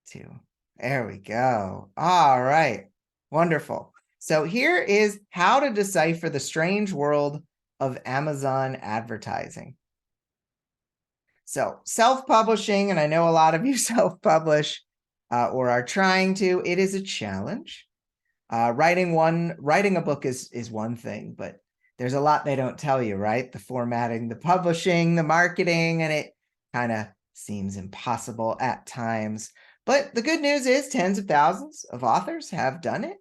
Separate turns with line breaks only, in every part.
Two. There we go. All right. Wonderful. So here is how to decipher the strange world of Amazon advertising. So self-publishing, and I know a lot of you self-publish or are trying to, it is a challenge. Writing a book is one thing, but there's a lot they don't tell you, right? The formatting, the publishing, the marketing, and it kind of seems impossible at times. But the good news is tens of thousands of authors have done it,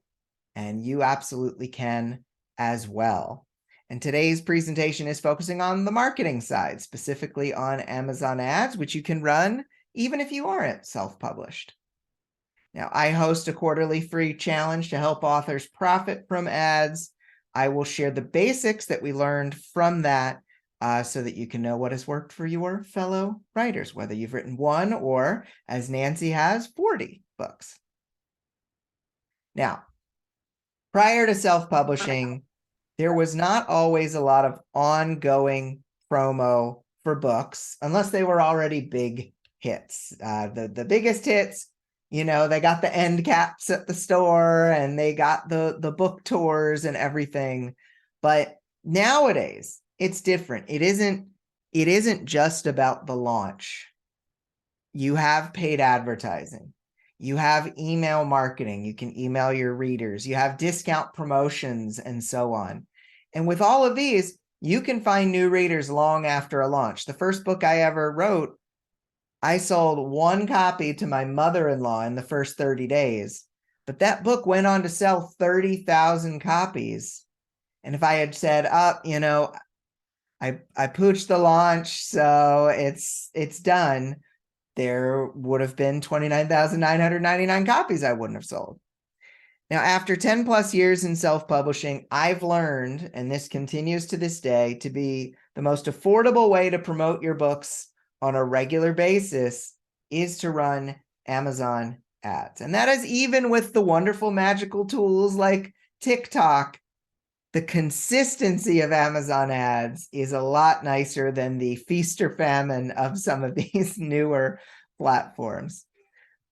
and you absolutely can as well. And today's presentation is focusing on the marketing side, specifically on Amazon ads, which you can run even if you aren't self-published. Now, I host a quarterly free challenge to help authors profit from ads. I will share the basics that we learned from that so that you can know what has worked for your fellow writers, whether you've written one or, as Nancy has, 40 books. Now, prior to self-publishing, there was not always a lot of ongoing promo for books, unless they were already big hits. The biggest hits, you know, they got the end caps at the store and they got the book tours and everything. But nowadays, it's different. It isn't just about the launch. You have paid advertising. You have email marketing. You can email your readers. You have discount promotions and so on. And with all of these, you can find new readers long after a launch. The first book I ever wrote, I sold one copy to my mother-in-law in the first 30 days, but that book went on to sell 30,000 copies. And if I had said, you know, I pooched the launch, so it's done, there would have been 29,999 copies I wouldn't have sold. Now, after 10 plus years in self-publishing, I've learned, and this continues to this day, to be the most affordable way to promote your books on a regular basis is to run Amazon ads. And that is even with the wonderful magical tools like TikTok. The consistency of Amazon ads is a lot nicer than the feast or famine of some of these newer platforms.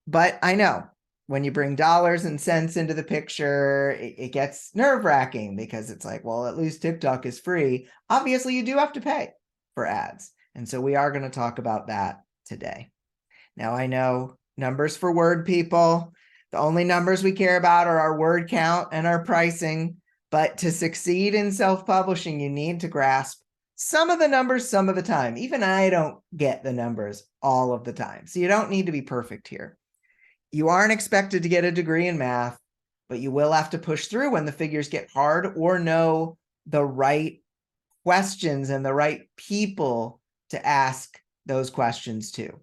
But I know when you bring dollars and cents into the picture, it gets nerve-wracking because it's like, well, at least TikTok is free. Obviously, you do have to pay for ads. And so we are going to talk about that today. Now, I know numbers for word people. The only numbers we care about are our word count and our pricing. But to succeed in self-publishing, you need to grasp some of the numbers some of the time. Even I don't get the numbers all of the time. So you don't need to be perfect here. You aren't expected to get a degree in math, but you will have to push through when the figures get hard or know the right questions and the right people to ask those questions to.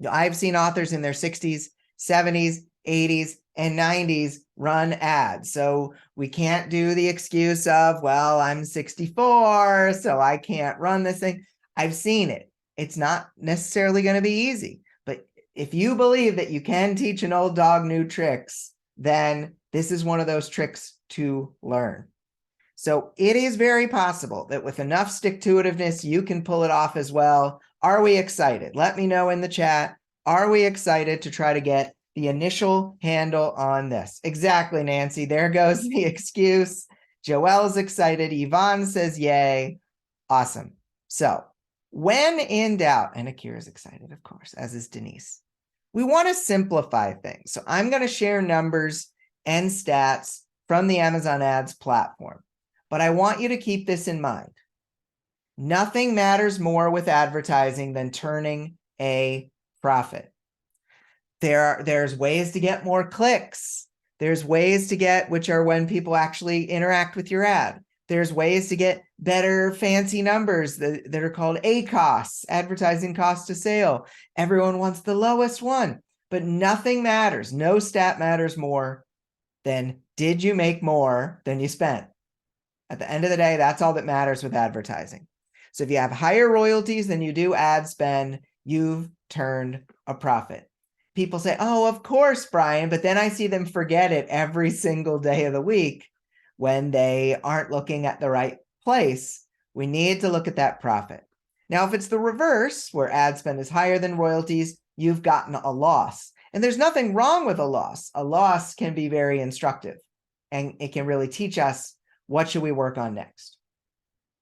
I've seen authors in their 60s, 70s, 80s, and 90s run ads. So we can't do the excuse of, well, I'm 64, so I can't run this thing. I've seen it. It's not necessarily going to be easy. But if you believe that you can teach an old dog new tricks, then this is one of those tricks to learn. So it is very possible that with enough stick-to-itiveness, you can pull it off as well. Are we excited? Let me know in the chat. Are we excited to try to get the initial handle on this? Exactly, Nancy. There goes the excuse. Joelle's excited. Yvonne says yay. Awesome. So when in doubt, and Akira's excited, of course, as is Denise, we want to simplify things. So I'm going to share numbers and stats from the Amazon Ads platform. But I want you to keep this in mind. Nothing matters more with advertising than turning a profit. There's ways to get more clicks. There's ways to get, which are when people actually interact with your ad. There's ways to get better fancy numbers that are called ACoS, advertising cost to sale. Everyone wants the lowest one, but nothing matters. No stat matters more than did you make more than you spent? At the end of the day, that's all that matters with advertising. So if you have higher royalties than you do ad spend, you've turned a profit. People say, oh, of course, Bryan, but then I see them forget it every single day of the week when they aren't looking at the right place. We need to look at that profit. Now, if it's the reverse, where ad spend is higher than royalties, you've gotten a loss. And there's nothing wrong with a loss. A loss can be very instructive, and it can really teach us what should we work on next.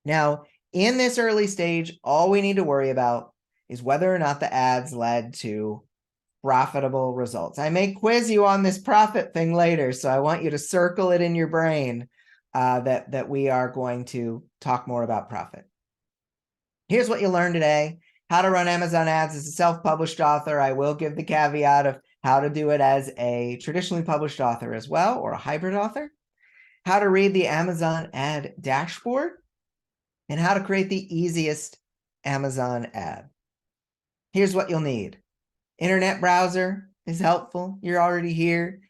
Now, in this early stage, all we need to worry about is whether or not the ads led to profitable results. I may quiz you on this profit thing later, so I want you to circle it in your brain that we are going to talk more about profit. Here's what you learned today: how to run Amazon ads as a self-published author. I will give the caveat of how to do it as a traditionally published author as well, or a hybrid author. How to read the Amazon ad dashboard, and how to create the easiest Amazon ad. Here's what you'll need. Internet browser is helpful. You're already here.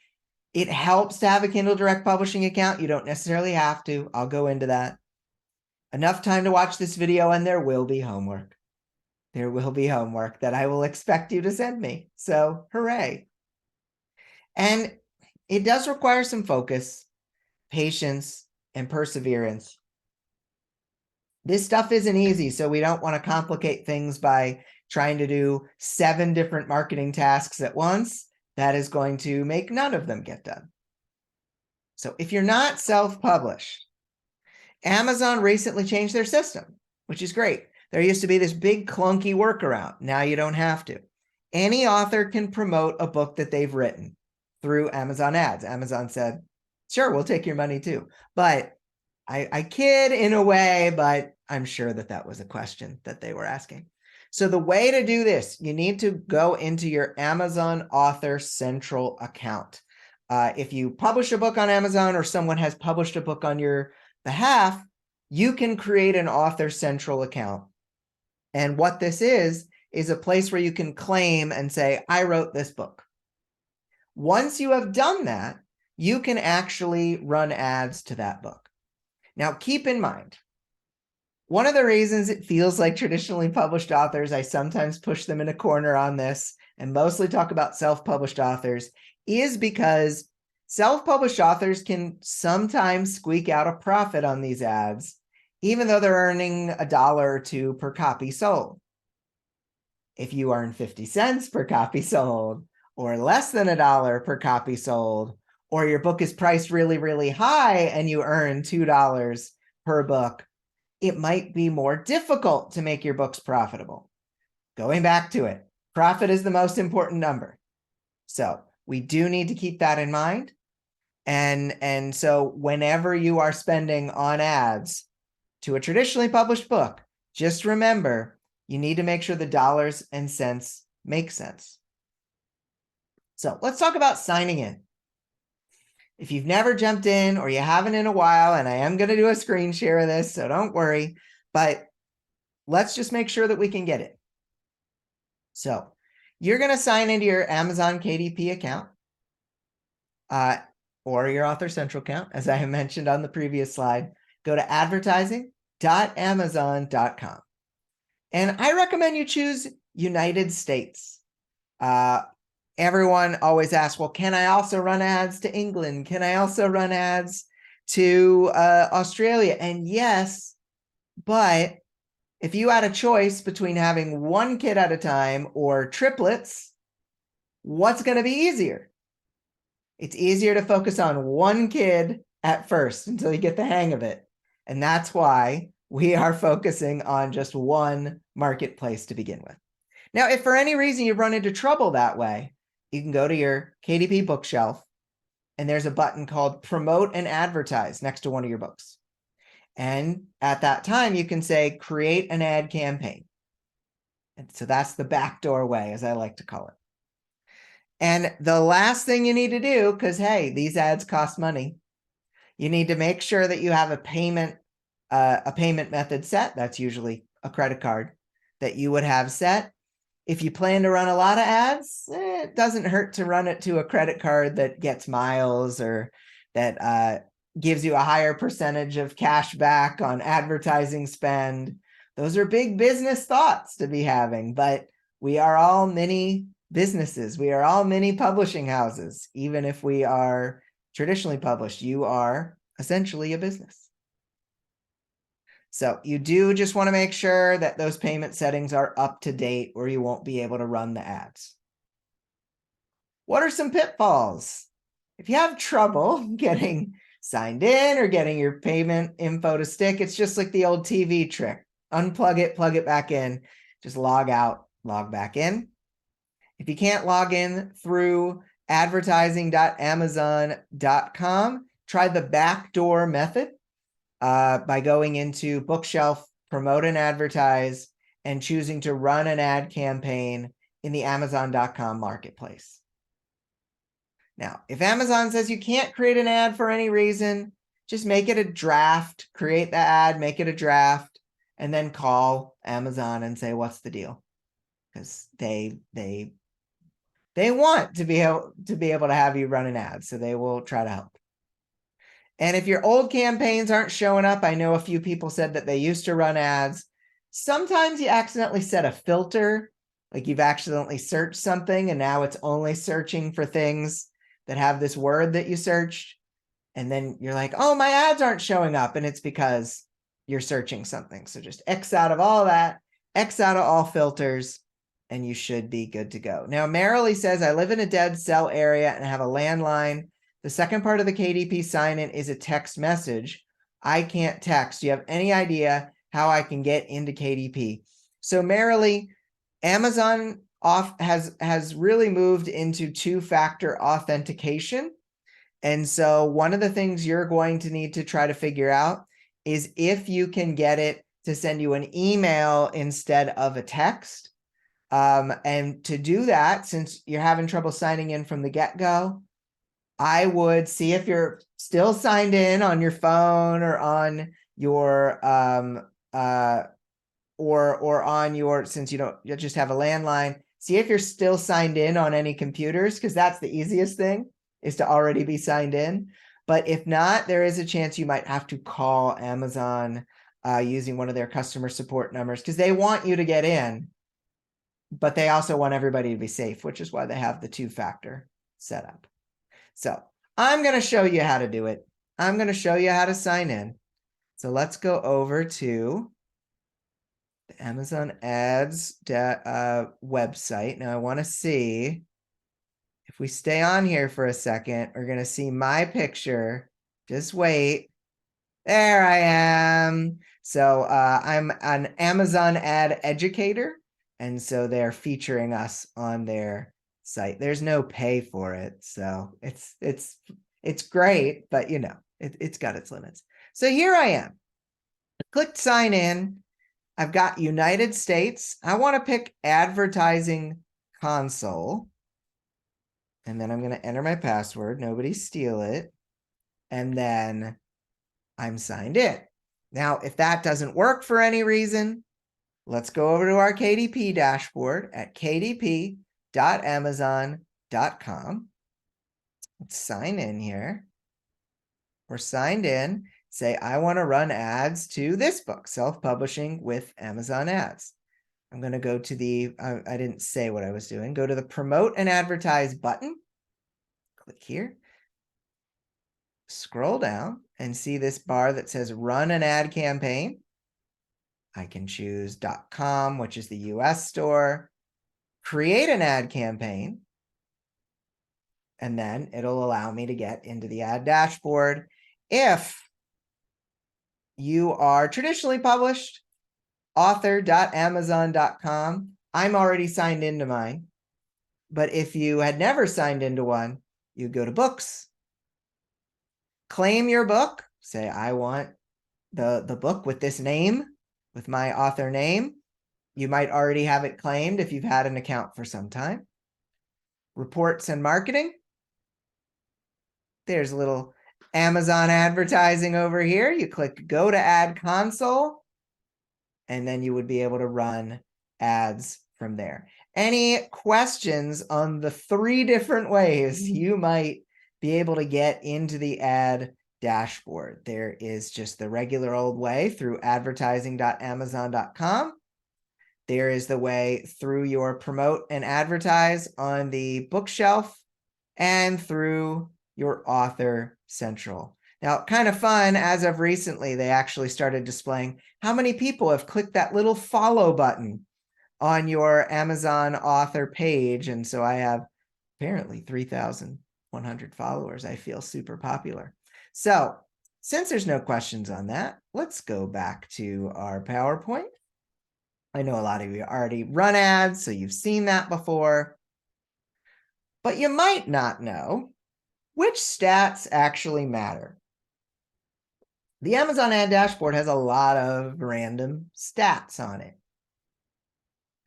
It helps to have a Kindle Direct Publishing account. You don't necessarily have to. I'll go into that. Enough time to watch this video, and there will be homework. There will be homework that I will expect you to send me. So hooray. And it does require some focus, patience, and perseverance. This stuff isn't easy, so we don't want to complicate things by trying to do 7 different marketing tasks at once. That is going to make none of them get done. So if you're not self-published, Amazon recently changed their system, which is great. There used to be this big clunky workaround. Now you don't have to. Any author can promote a book that they've written through Amazon ads. Amazon said, sure, we'll take your money too. But I kid in a way, but I'm sure that was a question that they were asking. So the way to do this, you need to go into your Amazon Author Central account. If you publish a book on Amazon, or someone has published a book on your behalf, you can create an Author Central account. And what this is a place where you can claim and say, I wrote this book. Once you have done that, you can actually run ads to that book. Now, keep in mind, one of the reasons it feels like traditionally published authors, I sometimes push them in a corner on this and mostly talk about self-published authors, is because self-published authors can sometimes squeak out a profit on these ads, even though they're earning $1 or $2 per copy sold. If you earn 50 cents per copy sold, or less than $1 per copy sold, or your book is priced really, really high and you earn $2 per book, it might be more difficult to make your books profitable. Going back to it, profit is the most important number. So we do need to keep that in mind. And so whenever you are spending on ads to a traditionally published book, just remember, you need to make sure the dollars and cents make sense. So let's talk about signing in. If you've never jumped in, or you haven't in a while, and I am going to do a screen share of this, so don't worry, but let's just make sure that we can get it. So you're going to sign into your Amazon KDP account, or your Author Central account, as I mentioned on the previous slide. Go to advertising.amazon.com. And I recommend you choose United States. Everyone always asks, well, can I also run ads to England? Can I also run ads to Australia? And yes, but if you had a choice between having 1 kid at a time or triplets, what's going to be easier? It's easier to focus on 1 kid at first until you get the hang of it. And that's why we are focusing on just 1 marketplace to begin with. Now, if for any reason you run into trouble that way, you can go to your KDP bookshelf, and there's a button called Promote and Advertise next to one of your books. And at that time, you can say, create an ad campaign. And so that's the backdoor way, as I like to call it. And the last thing you need to do, because, hey, these ads cost money, you need to make sure that you have a payment method set. That's usually a credit card that you would have set. If you plan to run a lot of ads, it doesn't hurt to run it to a credit card that gets miles, or that gives you a higher percentage of cash back on advertising spend. Those are big business thoughts to be having, but we are all mini businesses. We are all mini publishing houses. Even if we are traditionally published, you are essentially a business. So you do just want to make sure that those payment settings are up to date, or you won't be able to run the ads. What are some pitfalls? If you have trouble getting signed in or getting your payment info to stick, it's just like the old TV trick. Unplug it, plug it back in, just log out, log back in. If you can't log in through advertising.amazon.com, try the backdoor method by going into Bookshelf, promote and advertise, and choosing to run an ad campaign in the Amazon.com marketplace. Now, if Amazon says you can't create an ad for any reason, just make it a draft, create the ad, make it a draft, and then call Amazon and say, what's the deal? Because they want to be able to have you run an ad, so they will try to help. And if your old campaigns aren't showing up, I know a few people said that they used to run ads. Sometimes you accidentally set a filter, like you've accidentally searched something and now it's only searching for things that have this word that you searched. And then you're like, oh, my ads aren't showing up. And it's because you're searching something. So just X out of all that, X out of all filters, and you should be good to go. Now, Marilee says, I live in a dead cell area and have a landline. The second part of the KDP sign-in is a text message. I can't text. Do you have any idea how I can get into KDP? So Marilee, Amazon has really moved into two-factor authentication. And so one of the things you're going to need to try to figure out is if you can get it to send you an email instead of a text. And to do that, since you're having trouble signing in from the get-go, I would see if you're still signed in on your phone or on your or on your, since you just have a landline, see if you're still signed in on any computers, because that's the easiest thing, is to already be signed in. But if not, there is a chance you might have to call Amazon using one of their customer support numbers, because they want you to get in, but they also want everybody to be safe, which is why they have the two-factor setup. So I'm going to show you how to do it. I'm going to show you how to sign in. So let's go over to the Amazon Ads website. Now I want to see if we stay on here for a second, we're going to see my picture. Just wait. There I am. So I'm an Amazon ad educator. And so they're featuring us on their site. There's no pay for it. So it's great, but you know, it's got its limits. So here I am. I clicked sign in. I've got United States. I want to pick advertising console. And then I'm going to enter my password. Nobody steal it. And then I'm signed in. Now, if that doesn't work for any reason, let's go over to our KDP dashboard at kdp.amazon.com. Let's sign in here. We're signed in. Say, I want to run ads to this book, Self-Publishing with Amazon Ads. I'm going to go to the, I didn't say what I was doing. Go to the Promote and Advertise button. Click here. Scroll down and see this bar that says Run an Ad Campaign. I can choose .com, which is the US store, create an ad campaign, and then it'll allow me to get into the ad dashboard. If you are traditionally published, author.amazon.com, I'm already signed into mine. But if you had never signed into one, you go to books, claim your book, say, I want the book with this name, with my author name. You might already have it claimed if you've had an account for some time. Reports and marketing. There's a little Amazon advertising over here. You click go to ad console, and then you would be able to run ads from there. Any questions on the 3 different ways you might be able to get into the ad dashboard? There is just the regular old way through advertising.amazon.com. There is the way through your promote and advertise on the bookshelf and through your author central. Now, kind of fun, as of recently, they actually started displaying how many people have clicked that little follow button on your Amazon author page. And so I have apparently 3,100 followers. I feel super popular. So since there's no questions on that, let's go back to our PowerPoint. I know a lot of you already run ads, so you've seen that before, but you might not know which stats actually matter. The Amazon ad dashboard has a lot of random stats on it.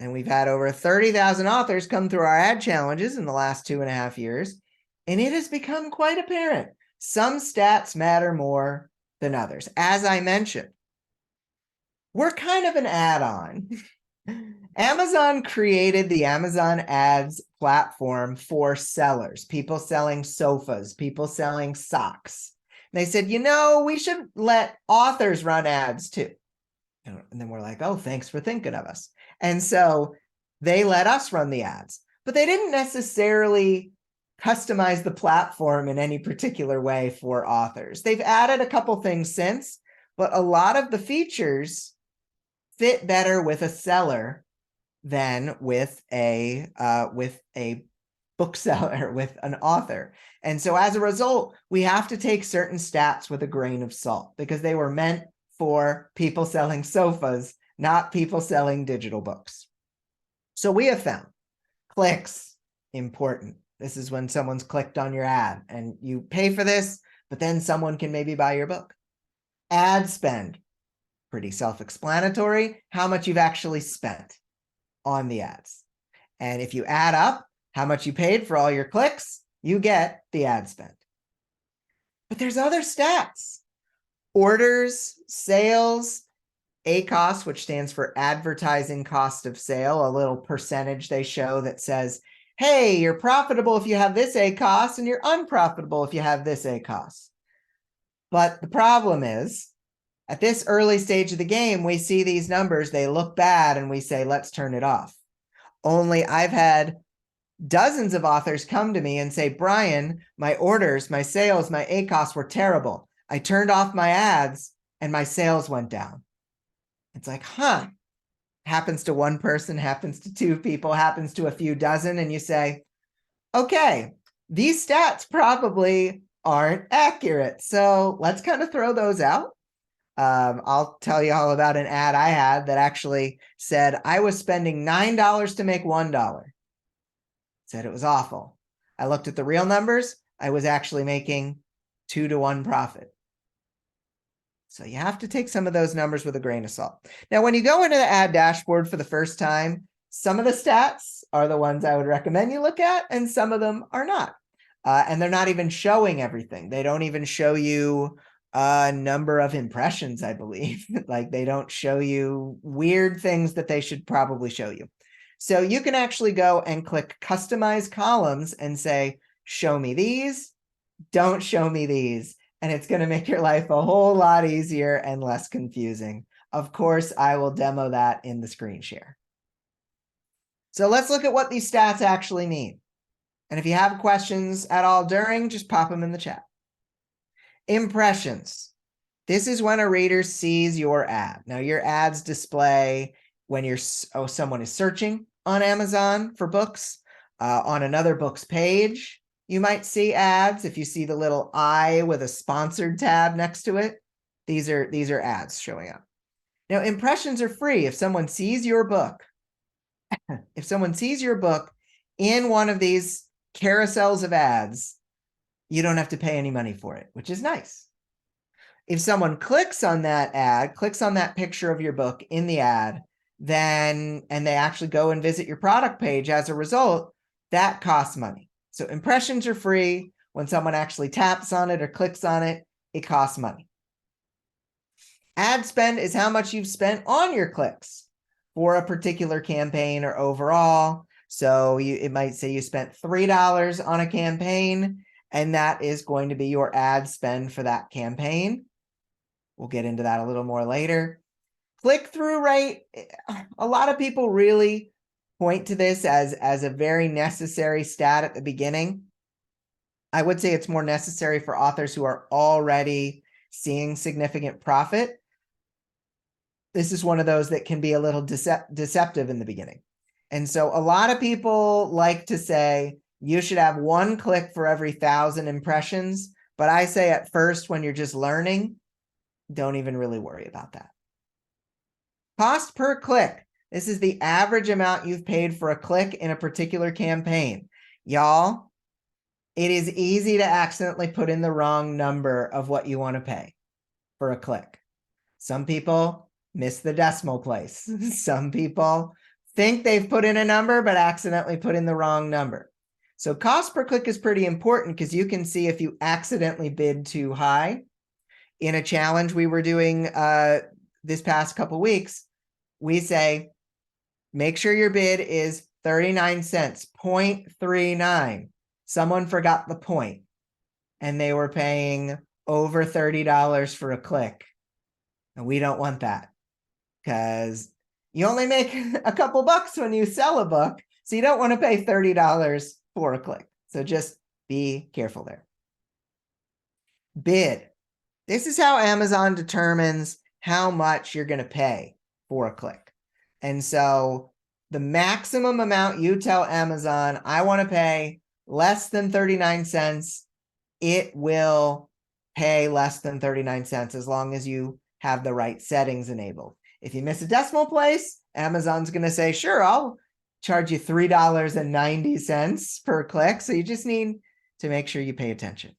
And we've had over 30,000 authors come through our ad challenges in the last 2.5 years, and it has become quite apparent. Some stats matter more than others. As I mentioned, we're kind of an add-on. Amazon created the Amazon Ads platform for sellers, people selling sofas, people selling socks. And they said, we should let authors run ads too. And then we're like, oh, thanks for thinking of us. And so they let us run the ads, but they didn't necessarily customize the platform in any particular way for authors. They've added a couple things since, but a lot of the features fit better with a seller than with a bookseller, with an author. And so as a result, we have to take certain stats with a grain of salt because they were meant for people selling sofas, not people selling digital books. So we have found clicks, important. This is when someone's clicked on your ad and you pay for this, but then someone can maybe buy your book. Ad spend, pretty self-explanatory, how much you've actually spent on the ads. And if you add up how much you paid for all your clicks, you get the ad spend. But there's other stats. Orders, sales, ACoS, which stands for advertising cost of sale, a little percentage they show that says, hey, you're profitable if you have this ACoS and you're unprofitable if you have this ACoS. But the problem is, at this early stage of the game, we see these numbers, they look bad, and we say, let's turn it off. Only I've had dozens of authors come to me and say, Bryan, my orders, my sales, my ACoS were terrible. I turned off my ads and my sales went down. It's like, happens to one person, happens to two people, happens to a few dozen. And you say, okay, these stats probably aren't accurate. So let's kind of throw those out. I'll tell you all about an ad I had that actually said I was spending $9 to make $1. Said it was awful. I looked at the real numbers. I was actually making 2 to 1 profit. So you have to take some of those numbers with a grain of salt. Now, when you go into the ad dashboard for the first time, some of the stats are the ones I would recommend you look at, and some of them are not. And they're not even showing everything. They don't even show you a number of impressions, I believe. Like they don't show you weird things that they should probably show you. So you can actually go and click customize columns and say, show me these, don't show me these. And it's going to make your life a whole lot easier and less confusing. Of course, I will demo that in the screen share. So let's look at what these stats actually mean. And if you have questions at all during, just pop them in the chat. Impressions. This is when a reader sees your ad. Now, your ads display when someone is searching on Amazon for books. On another book's page, you might see ads. If you see the little I with a sponsored tab next to it, these are ads showing up. Now, impressions are free. If someone sees your book, in one of these carousels of ads, you don't have to pay any money for it, which is nice. If someone clicks on that ad, clicks on that picture of your book in the ad, and they actually go and visit your product page as a result, that costs money. So impressions are free. When someone actually taps on it or clicks on it, it costs money. Ad spend is how much you've spent on your clicks for a particular campaign or overall. So it might say you spent $3 on a campaign, and that is going to be your ad spend for that campaign. We'll get into that a little more later. Click-through rate, a lot of people really point to this as a very necessary stat at the beginning. I would say it's more necessary for authors who are already seeing significant profit. This is one of those that can be a little deceptive in the beginning. And so a lot of people like to say, You should have 1 click for every 1,000 impressions. But I say at first, when you're just learning, don't even really worry about that. Cost per click. This is the average amount you've paid for a click in a particular campaign. Y'all, it is easy to accidentally put in the wrong number of what you want to pay for a click. Some people miss the decimal place. Some people think they've put in a number, but accidentally put in the wrong number. So cost per click is pretty important because you can see if you accidentally bid too high. In a challenge we were doing this past couple weeks, we say, make sure your bid is 39 cents, 0.39. Someone forgot the point and they were paying over $30 for a click. And we don't want that because you only make a couple bucks when you sell a book. So you don't want to pay $30 for a click. So just be careful there. Bid. This is how Amazon determines how much you're going to pay for a click. And so the maximum amount you tell Amazon, I want to pay less than 39 cents, it will pay less than 39 cents as long as you have the right settings enabled. If you miss a decimal place, Amazon's going to say, sure, I'll charge you $3.90 per click. So you just need to make sure you pay attention.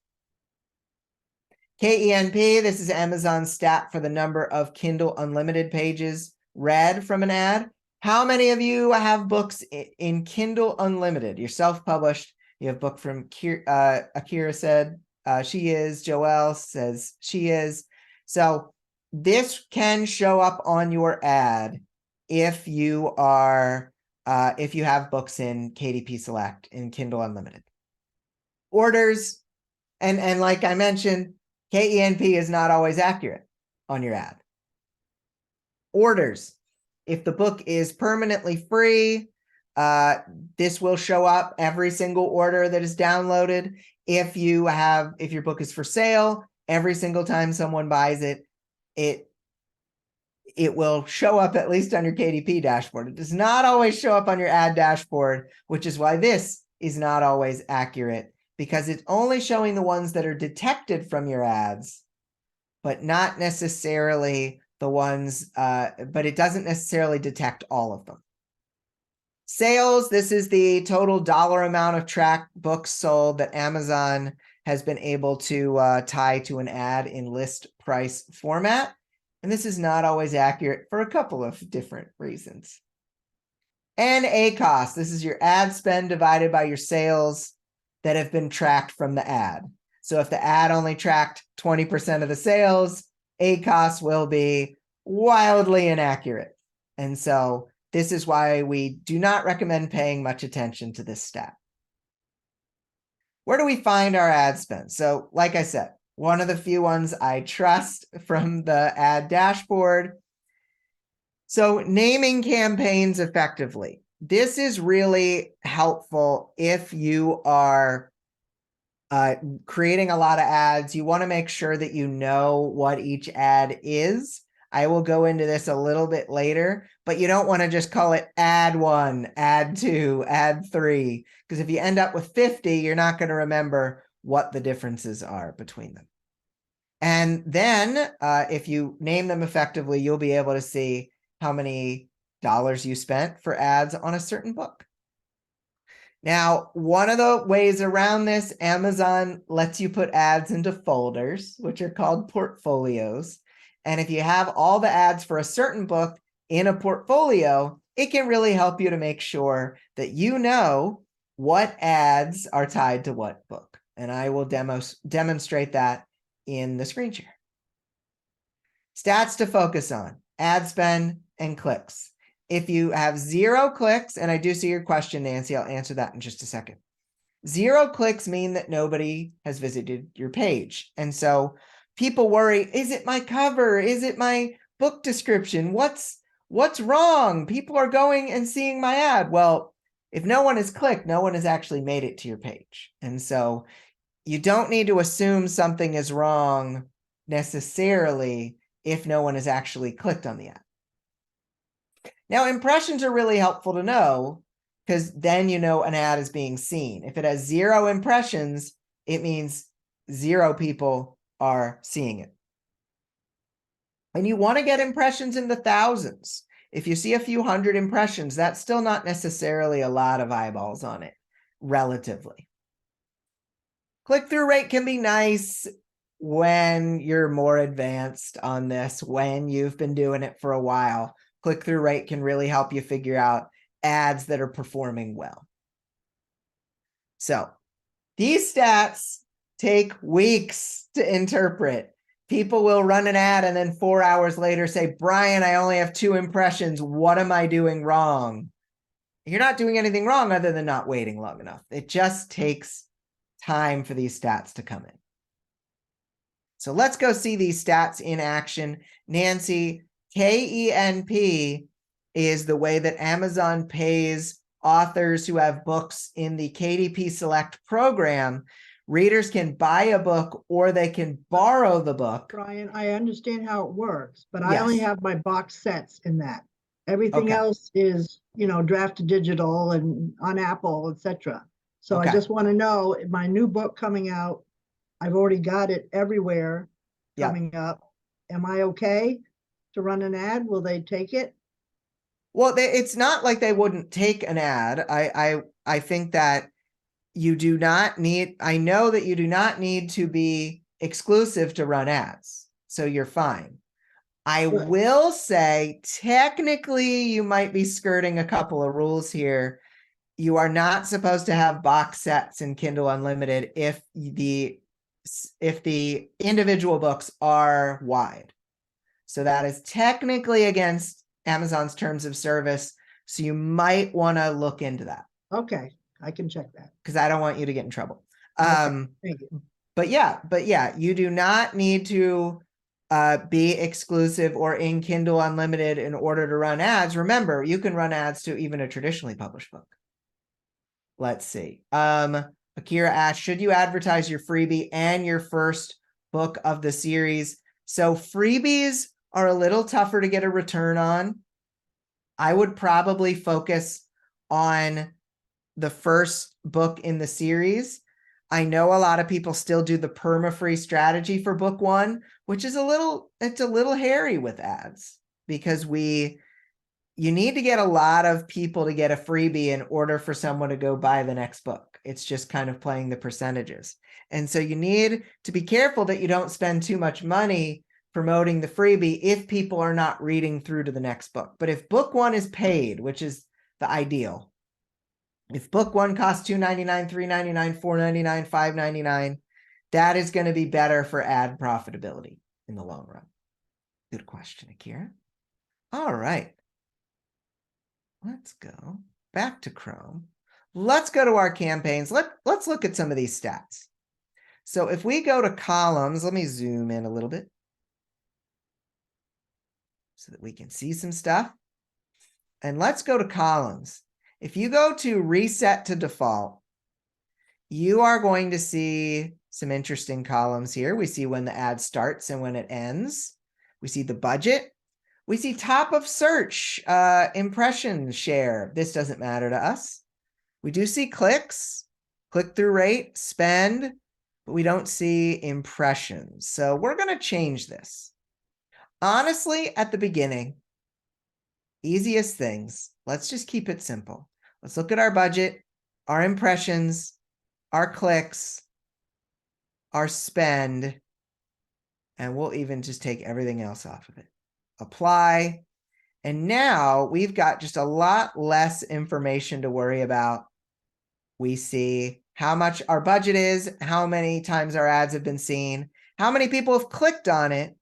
KENP, this is Amazon's stat for the number of Kindle Unlimited pages read from an ad. How many of you have books in Kindle Unlimited? You're self-published. You have a book from Akira said she is. Joelle says she is. So this can show up on your ad if you are if you have books in KDP Select in Kindle Unlimited. Orders, and like I mentioned, KENP is not always accurate on your ad. Orders. If the book is permanently free, this will show up every single order that is downloaded. If your book is for sale, every single time someone buys it, it will show up at least on your KDP dashboard. It does not always show up on your ad dashboard, which is why this is not always accurate, because it's only showing the ones that are detected from your ads, but not necessarily the ones, but it doesn't necessarily detect all of them. Sales, this is the total dollar amount of tracked books sold that Amazon has been able to tie to an ad in list price format. And this is not always accurate for a couple of different reasons. And ACoS, this is your ad spend divided by your sales that have been tracked from the ad. So if the ad only tracked 20% of the sales, ACoS will be wildly inaccurate. And so this is why we do not recommend paying much attention to this stat. Where do we find our ad spend? So like I said, one of the few ones I trust from the ad dashboard. So naming campaigns effectively. This is really helpful if you are creating a lot of ads. You want to make sure that you know what each ad is. I will go into this a little bit later, but you don't want to just call it ad 1, ad 2, ad 3, because if you end up with 50, you're not going to remember what the differences are between them. And then if you name them effectively, you'll be able to see how many dollars you spent for ads on a certain book. Now, one of the ways around this, Amazon lets you put ads into folders, which are called portfolios. And if you have all the ads for a certain book in a portfolio, it can really help you to make sure that you know what ads are tied to what book. And I will demonstrate that in the screen share. Stats to focus on: ad spend and clicks. If you have 0 clicks, and I do see your question, Nancy, I'll answer that in just a second. 0 clicks mean that nobody has visited your page. And so people worry, is it my cover? Is it my book description? What's wrong? People are going and seeing my ad. Well, if no one has clicked, no one has actually made it to your page. And so you don't need to assume something is wrong necessarily if no one has actually clicked on the ad. Now, impressions are really helpful to know because then you know an ad is being seen. If it has 0 impressions, it means 0 people are seeing it. And you want to get impressions in the thousands. If you see a few hundred impressions, that's still not necessarily a lot of eyeballs on it, relatively. Click-through rate can be nice when you're more advanced on this, when you've been doing it for a while. Click-through rate can really help you figure out ads that are performing well. So these stats take weeks to interpret. People will run an ad and then 4 hours later say, Bryan, I only have 2 impressions. What am I doing wrong? You're not doing anything wrong other than not waiting long enough. It just takes time for these stats to come in. So let's go see these stats in action. Nancy, KENP is the way that Amazon pays authors who have books in the KDP Select program. Readers can buy a book or they can borrow the book.
Bryan, I understand how it works, but I only have my box sets in that. Everything else is, drafted digital and on Apple, etc. So I just want to know, my new book coming out, I've already got it everywhere coming up. Am I okay to run an ad? Will they take it?
Well, it's not like they wouldn't take an ad. I think that you do not need, I know that you do not need to be exclusive to run ads. So you're fine. I will say, technically, you might be skirting a couple of rules here. You are not supposed to have box sets in Kindle Unlimited if the individual books are wide. So that is technically against Amazon's terms of service. So you might want to look into that.
Okay, I can check that.
Because I don't want you to get in trouble.
Okay, thank you.
But yeah, you do not need to be exclusive or in Kindle Unlimited in order to run ads. Remember, you can run ads to even a traditionally published book. Let's see. Akira asked, should you advertise your freebie and your first book of the series? So freebies are a little tougher to get a return on. I would probably focus on the first book in the series. I know a lot of people still do the perma-free strategy for book 1, which is it's a little hairy with ads because you need to get a lot of people to get a freebie in order for someone to go buy the next book. It's just kind of playing the percentages. And so you need to be careful that you don't spend too much money promoting the freebie if people are not reading through to the next book. But if book 1 is paid, which is the ideal, if book 1 costs $2.99, $3.99, $4.99, $5.99, that is going to be better for ad profitability in the long run. Good question, Akira. All right. Let's go back to Chrome. Let's go to our campaigns. Let's look at some of these stats. So if we go to columns, let me zoom in a little bit so that we can see some stuff. And let's go to columns. If you go to reset to default, you are going to see some interesting columns here. We see when the ad starts and when it ends. We see the budget. We see top of search, impression share. This doesn't matter to us. We do see clicks, click-through rate, spend, but we don't see impressions. So we're going to change this. Honestly, at the beginning, easiest things, let's just keep it simple. Let's look at our budget, our impressions, our clicks, our spend, and we'll even just take everything else off of it. Apply. And now we've got just a lot less information to worry about. We see how much our budget is, how many times our ads have been seen, how many people have clicked on it,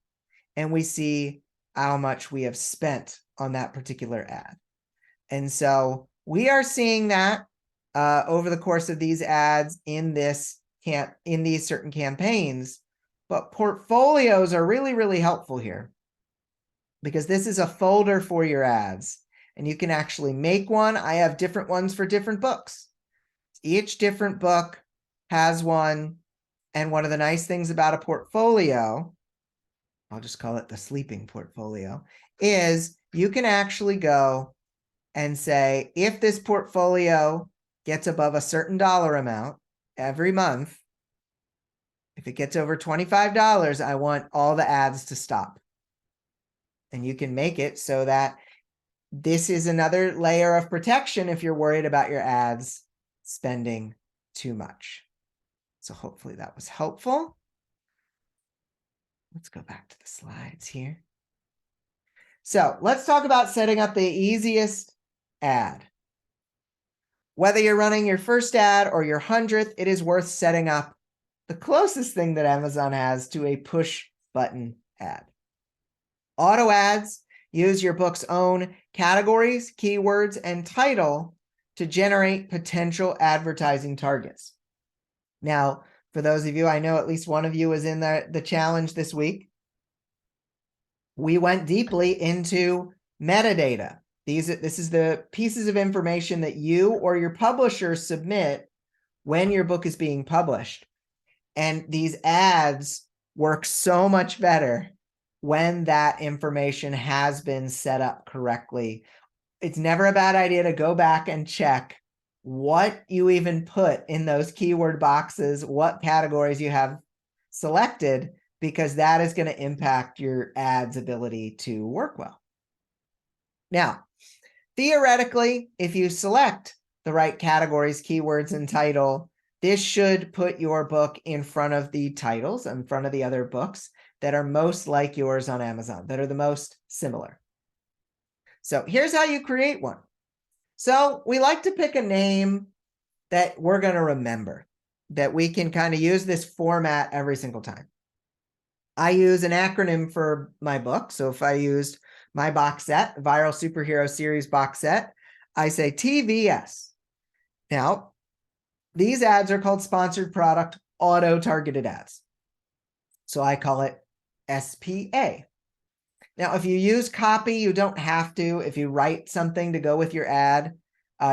and we see how much we have spent on that particular ad. And so we are seeing that over the course of these ads in these certain campaigns, but portfolios are really, really helpful here because this is a folder for your ads and you can actually make one. I have different ones for different books. Each different book has one. And one of the nice things about a portfolio, I'll just call it the sleeping portfolio, is you can actually go and say, if this portfolio gets above a certain dollar amount every month, if it gets over $25, I want all the ads to stop. And you can make it so that this is another layer of protection if you're worried about your ads spending too much. So hopefully that was helpful. Let's go back to the slides here. So let's talk about setting up the easiest ad. Whether you're running your first ad or your 100th, it is worth setting up the closest thing that Amazon has to a push button ad. Auto ads use your book's own categories, keywords, and title to generate potential advertising targets. Now, for those of you, I know at least one of you was in the challenge this week. We went deeply into metadata. This is the pieces of information that you or your publisher submit when your book is being published. And these ads work so much better when that information has been set up correctly. It's never a bad idea to go back and check what you even put in those keyword boxes, what categories you have selected, because that is going to impact your ad's ability to work well. Now, theoretically, if you select the right categories, keywords, and title, this should put your book in front of the titles, in front of the other books that are most like yours on Amazon, that are the most similar. So here's how you create one. So we like to pick a name that we're going to remember, that we can kind of use this format every single time. I use an acronym for my book. So if I used my box set, Viral Superhero Series box set, I say TVS. Now, these ads are called sponsored product auto-targeted ads. So I call it SPA. Now, if you use copy, you don't have to. If you write something to go with your ad,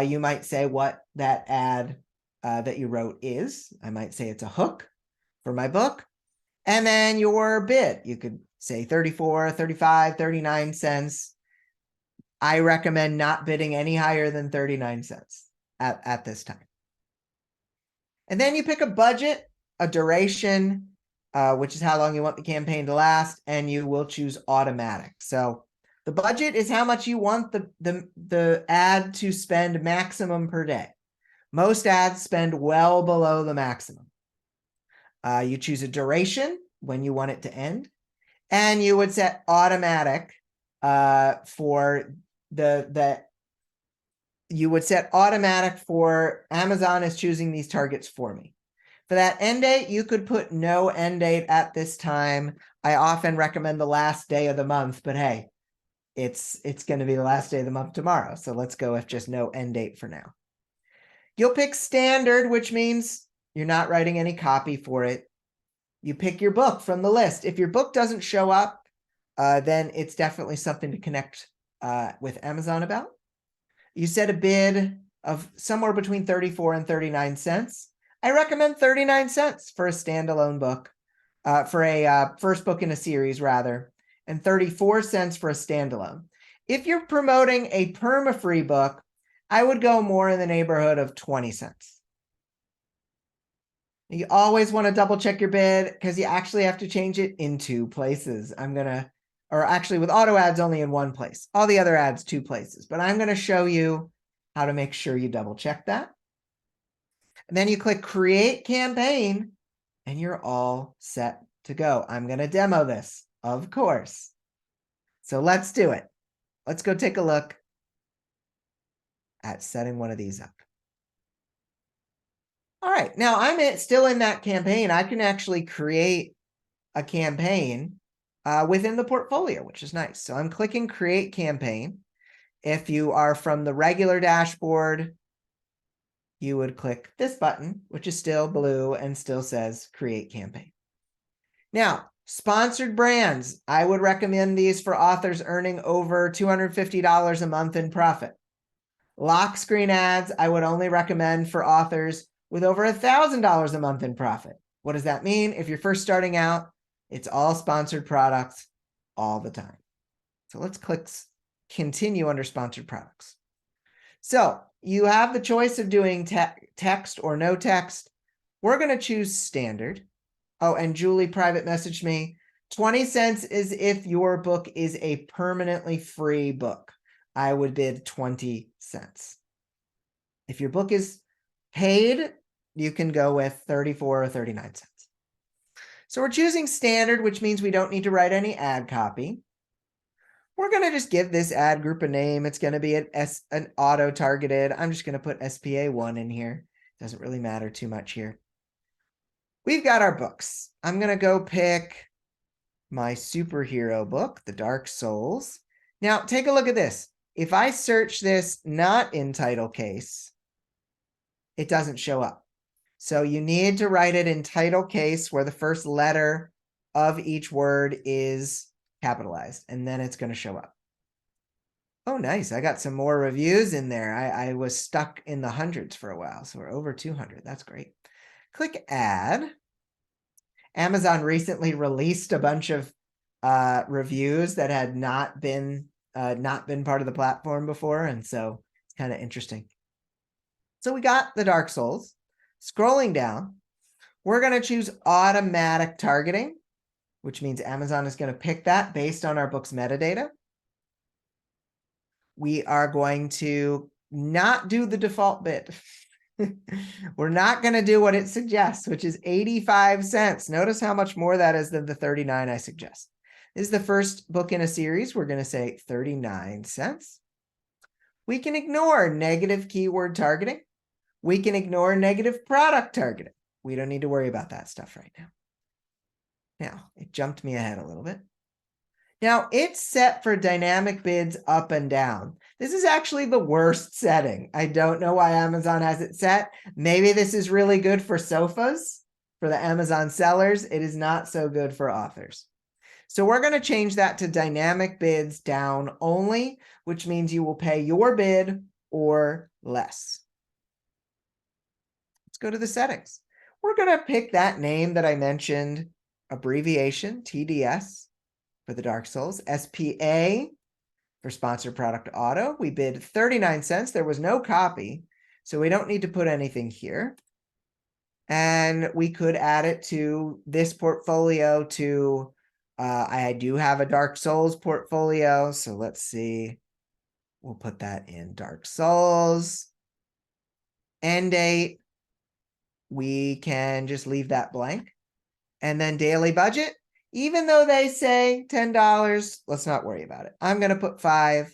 you might say what that ad that you wrote is. I might say it's a hook for my book. And then your bid, you could say 34, 35, 39 cents. I recommend not bidding any higher than 39 cents at this time. And then you pick a budget, a duration, which is how long you want the campaign to last, and you will choose automatic. So the budget is how much you want the ad to spend maximum per day. Most ads spend well below the maximum. You choose a duration when you want it to end, and you would set automatic for you would set automatic for Amazon is choosing these targets for me. For that end date, you could put no end date at this time. I often recommend the last day of the month, but hey, it's going to be the last day of the month tomorrow. So let's go with just no end date for now. You'll pick standard, which means you're not writing any copy for it. You pick your book from the list. If your book doesn't show up, then it's definitely something to connect with Amazon about. You set a bid of somewhere between 34 and 39 cents. I recommend 39 cents for a standalone book, for a first book in a series rather, and 34 cents for a standalone. If you're promoting a perma-free book, I would go more in the neighborhood of 20 cents. You always want to double check your bid because you actually have to change it in 2 places. Or actually with auto ads only in 1 place. All the other ads 2 places, but I'm going to show you how to make sure you double check that. And then you click create campaign and you're all set to go. I'm going to demo this, of course. So let's do it. Let's go take a look at setting one of these up. All right, now I'm still in that campaign. I can actually create a campaign within the portfolio, which is nice. So I'm clicking create campaign. If you are from the regular dashboard, you would click this button, which is still blue and still says create campaign. Now, sponsored brands, I would recommend these for authors earning over $250 a month in profit. Lock screen ads, I would only recommend for authors with over $1,000 a month in profit. What does that mean? If you're first starting out, it's all sponsored products all the time. So let's click continue under sponsored products. So you have the choice of doing text or no text. We're going to choose standard. Oh, and Julie private messaged me. 20 cents is if your book is a permanently free book. I would bid 20 cents. If your book is paid, you can go with 34 or 39 cents. So we're choosing standard, which means we don't need to write any ad copy. We're going to just give this ad group a name. It's going to be an auto-targeted. I'm just going to put SPA1 in here. Doesn't really matter too much here. We've got our books. I'm going to go pick my superhero book, The Dark Souls. Now, take a look at this. If I search this not in title case, it doesn't show up. So you need to write it in title case where the first letter of each word is capitalized, and then it's going to show up. Oh, nice. I got some more reviews in there. I was stuck in the hundreds for a while, so we're over 200. That's great. Click add. Amazon recently released a bunch of reviews that had not been part of the platform before, and so it's kind of interesting. So we got the Dark Souls. Scrolling down, we're going to choose automatic targeting, which means Amazon is going to pick that based on our book's metadata. We are going to not do the default bid. We're not going to do what it suggests, which is 85 cents. Notice how much more that is than the 39 I suggest. This is the first book in a series. We're going to say 39 cents. We can ignore negative keyword targeting. We can ignore negative product targeting. We don't need to worry about that stuff right now. Now, it jumped me ahead a little bit. Now, it's set for dynamic bids up and down. This is actually the worst setting. I don't know why Amazon has it set. Maybe this is really good for sofas, for the Amazon sellers. It is not so good for authors. So we're going to change that to dynamic bids down only, which means you will pay your bid or less. Let's go to the settings. We're going to pick that name that I mentioned, abbreviation, TDS, for the Dark Souls, SPA for Sponsored Product Auto. We bid 39 cents. There was no copy, so we don't need to put anything here. And we could add it to this portfolio to, I do have a Dark Souls portfolio, so let's see. We'll put that in Dark Souls. End date, we can just leave that blank. And then daily budget, even though they say $10, let's not worry about it. I'm going to put 5.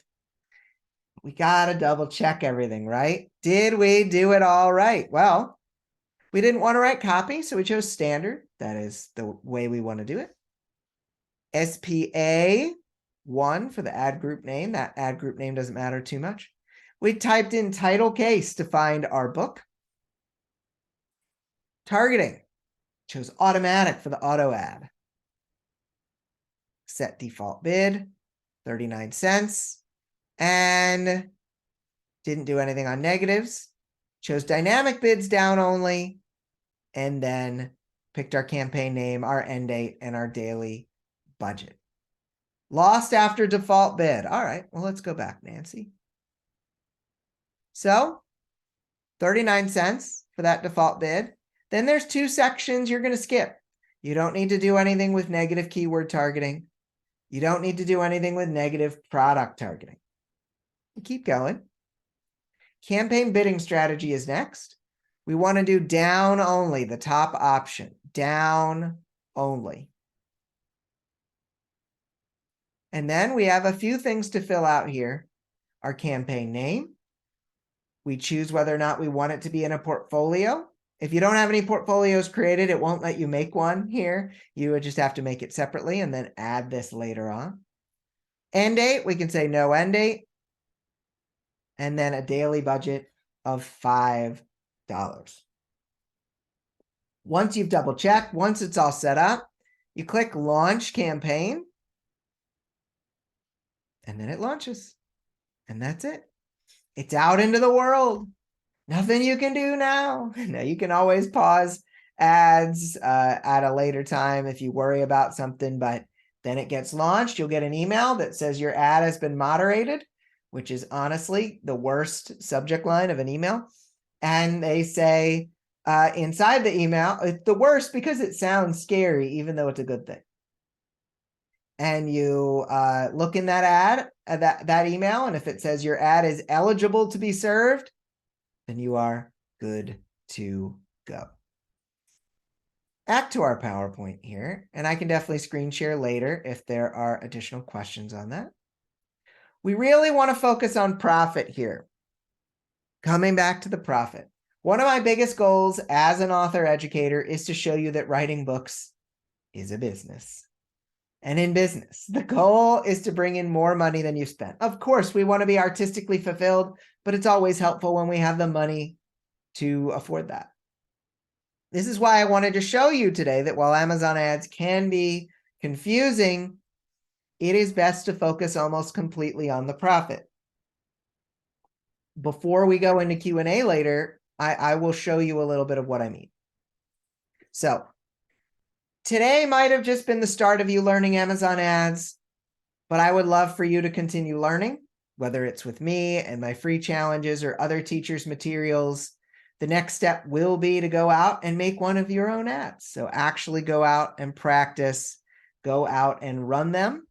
We got to double check everything, right? Did we do it all right? Well, we didn't want to write copy, so we chose standard. That is the way we want to do it. SPA1 for the ad group name. That ad group name doesn't matter too much. We typed in title case to find our book. Targeting. Chose automatic for the auto ad. Set default bid, 39 cents. And didn't do anything on negatives. Chose dynamic bids down only. And then picked our campaign name, our end date, and our daily budget. Lost after default bid. All right, well, let's go back, Nancy. So 39 cents for that default bid. Then there's 2 sections you're going to skip. You don't need to do anything with negative keyword targeting. You don't need to do anything with negative product targeting. Keep going. Campaign bidding strategy is next. We want to do down only, the top option, down only. And then we have a few things to fill out here. Our campaign name. We choose whether or not we want it to be in a portfolio. If you don't have any portfolios created, it won't let you make one here. You would just have to make it separately and then add this later on. End date, we can say no end date. And then a daily budget of $5. Once you've double checked, once it's all set up, you click launch campaign. And then it launches. And that's it. It's out into the world. Nothing you can do now. Now you can always pause ads at a later time if you worry about something, but then it gets launched. You'll get an email that says your ad has been moderated. which is honestly the worst subject line of an email. And they say inside the email, it's the worst because it sounds scary, even though it's a good thing. And you look in that ad, that email, and if it says your ad is eligible to be served, then you are good to go. Back to our PowerPoint here, and I can definitely screen share later if there are additional questions on that. We really want to focus on profit here. Coming back to the profit. One of my biggest goals as an author educator is to show you that writing books is a business. And in business, the goal is to bring in more money than you spent. Of course, we want to be artistically fulfilled, but it's always helpful when we have the money to afford that. This is why I wanted to show you today that while Amazon ads can be confusing, it is best to focus almost completely on the profit. Before we go into Q&A later, I will show you a little bit of what I mean. So today might have just been the start of you learning Amazon ads, but I would love for you to continue learning, whether it's with me and my free challenges or other teachers' materials. The next step will be to go out and make one of your own ads. So actually go out and practice, go out and run them.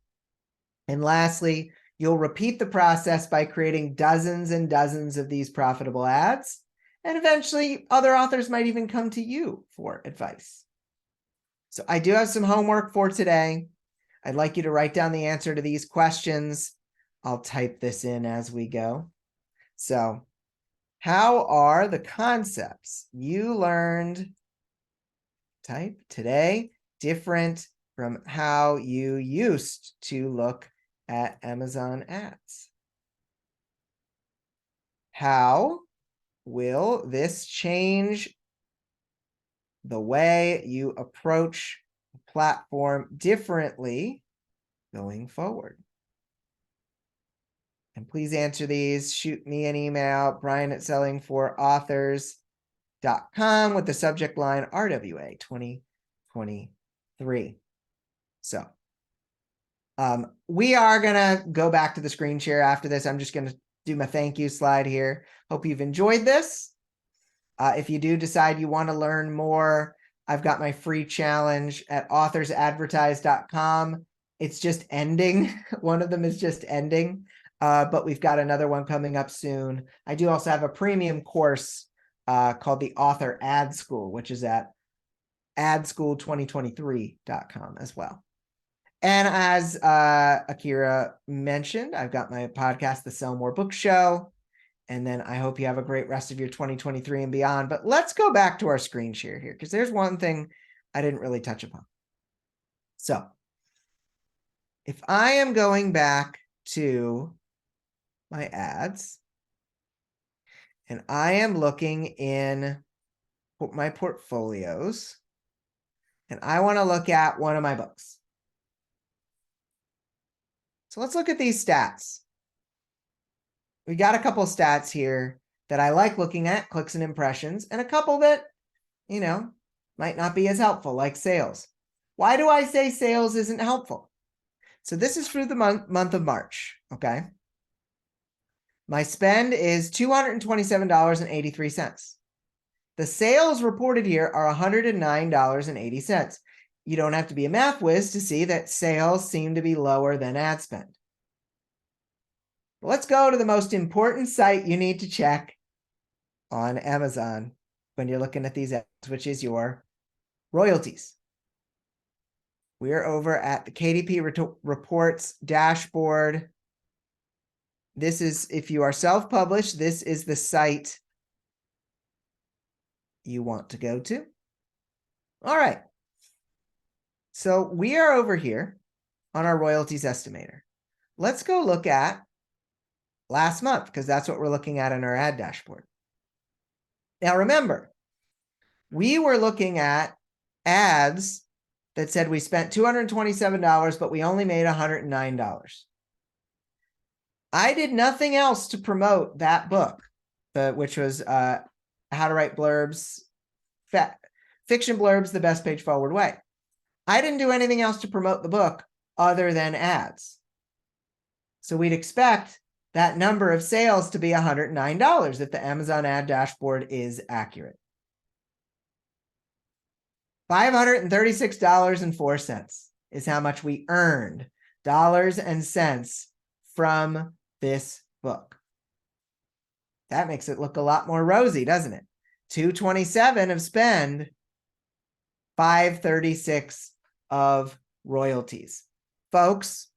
And lastly, you'll repeat the process by creating dozens and dozens of these profitable ads. And eventually other authors might even come to you for advice. So I do have some homework for today. I'd like you to write down the answer to these questions. I'll type this in as we go. So, how are the concepts you learned, type today, different from how you used to look at Amazon ads? How will this change the way you approach the platform differently going forward? And please answer these. Shoot me an email, brian@sellingforauthors.com with the subject line RWA 2023. So we are going to go back to the screen share after this. I'm just going to do my thank you slide here. Hope you've enjoyed this. If you do decide you want to learn more, I've got my free challenge at authorsadvertise.com. It's just ending. One of them is just ending. But we've got another one coming up soon. I do also have a premium course called the Author Ad School, which is at adschool2023.com as well. And as Akira mentioned, I've got my podcast, The Sell More Book Show. And then I hope you have a great rest of your 2023 and beyond. But let's go back to our screen share here, because there's one thing I didn't really touch upon. So if I am going back to my ads, and I am looking in my portfolios, and I want to look at one of my books. So let's look at these stats. We got a couple of stats here that I like looking at, clicks and impressions, and a couple that, might not be as helpful, like sales. Why do I say sales isn't helpful? So this is through the month of March, okay? My spend is $227.83. The sales reported here are $109.80. You don't have to be a math whiz to see that sales seem to be lower than ad spend. Let's go to the most important site you need to check on Amazon when you're looking at these ads, which is your royalties. We're over at the KDP reports dashboard. This is, if you are self-published, this is the site you want to go to. All right. So we are over here on our royalties estimator. Let's go look at last month, because that's what we're looking at in our ad dashboard. Now remember, we were looking at ads that said we spent $227, but we only made $109. I did nothing else to promote that book, which was How to Write Blurbs, Fiction Blurbs, the Best Page Forward Way. I didn't do anything else to promote the book other than ads. So we'd expect that number of sales to be $109 if the Amazon ad dashboard is accurate. $536.04 is how much we earned, dollars and cents, from this book. That makes it look a lot more rosy, doesn't it? 227 of spend, 536 of royalties. Folks,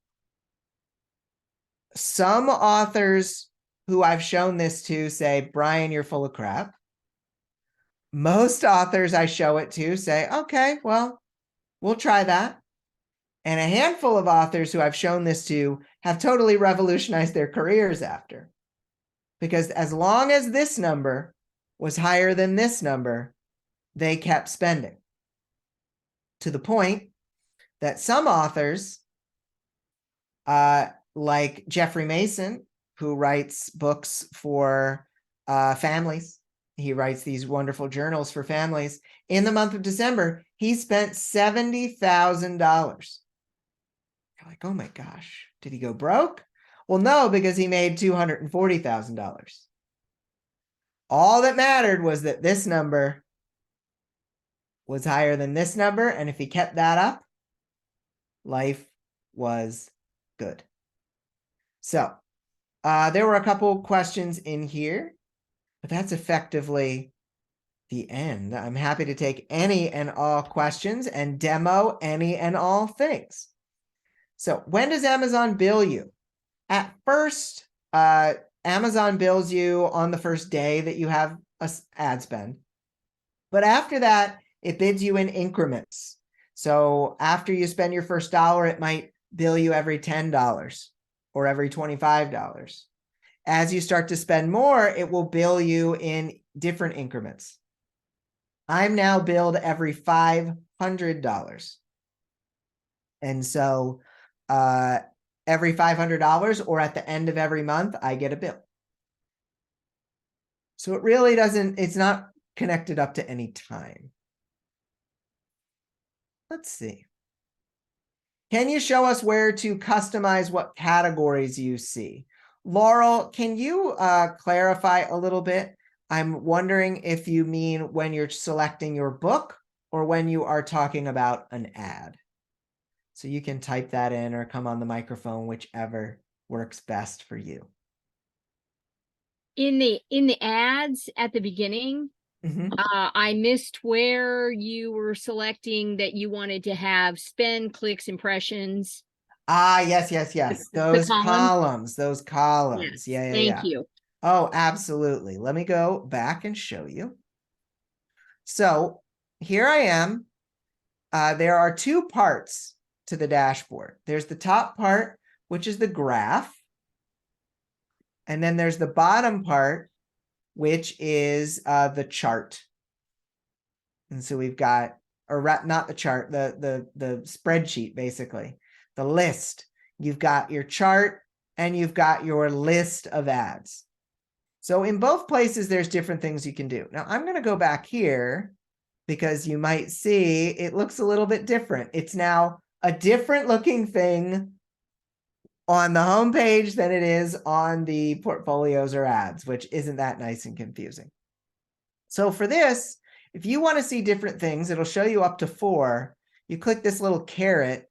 some authors who I've shown this to say, Bryan, you're full of crap. Most authors I show it to say, okay, well, we'll try that. And a handful of authors who I've shown this to have totally revolutionized their careers after. Because as long as this number was higher than this number, they kept spending. To the point that some authors, like Jeffrey Mason, who writes books for families, he writes these wonderful journals for families. In the month of December, he spent $70,000. You're like, oh my gosh, did he go broke? Well, no, because he made $240,000. All that mattered was that this number was higher than this number, and if he kept that up, life was good. So there were a couple questions in here, but that's effectively the end. I'm happy to take any and all questions and demo any and all things. So when does Amazon bill you? At first, Amazon bills you on the first day that you have an ad spend. But after that, it bids you in increments. So after you spend your first dollar, it might bill you every $10 or every $25. As you start to spend more, it will bill you in different increments. I'm now billed every $500. And so every $500 or at the end of every month, I get a bill. So it really doesn't, it's not connected up to any time. Let's see. Can you show us where to customize what categories you see? Laurel, can you clarify a little bit? I'm wondering if you mean when you're selecting your book or when you are talking about an ad. So you can type that in or come on the microphone, whichever works best for you.
In the ads at the beginning, I missed where you were selecting that you wanted to have spend, clicks, impressions.
Yes. Those columns.
Yes.
Yeah.
Thank you.
Oh, absolutely. Let me go back and show you. So here I am. There are two parts to the dashboard. There's the top part, which is the graph. And then there's the bottom part, which is the chart. And so we've got, or not the chart, the spreadsheet, basically, the list. You've got your chart and you've got your list of ads. So in both places, there's different things you can do. Now I'm going to go back here because you might see it looks a little bit different. It's now a different looking thing on the home page than it is on the portfolios or ads, which isn't that nice and confusing. So for this, if you want to see different things, it'll show you up to 4. You click this little caret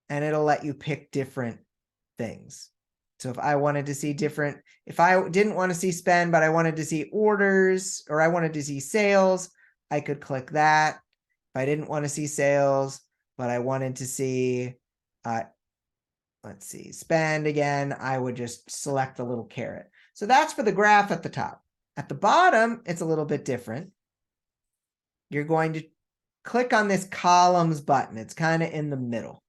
and it'll let you pick different things. So if I wanted to see different, if I didn't want to see spend, but I wanted to see orders or I wanted to see sales, I could click that. If I didn't want to see sales, but I wanted to see, let's see, spend again, I would just select the little caret. So that's for the graph at the top. At the bottom, it's a little bit different. You're going to click on this columns button. It's kind of in the middle.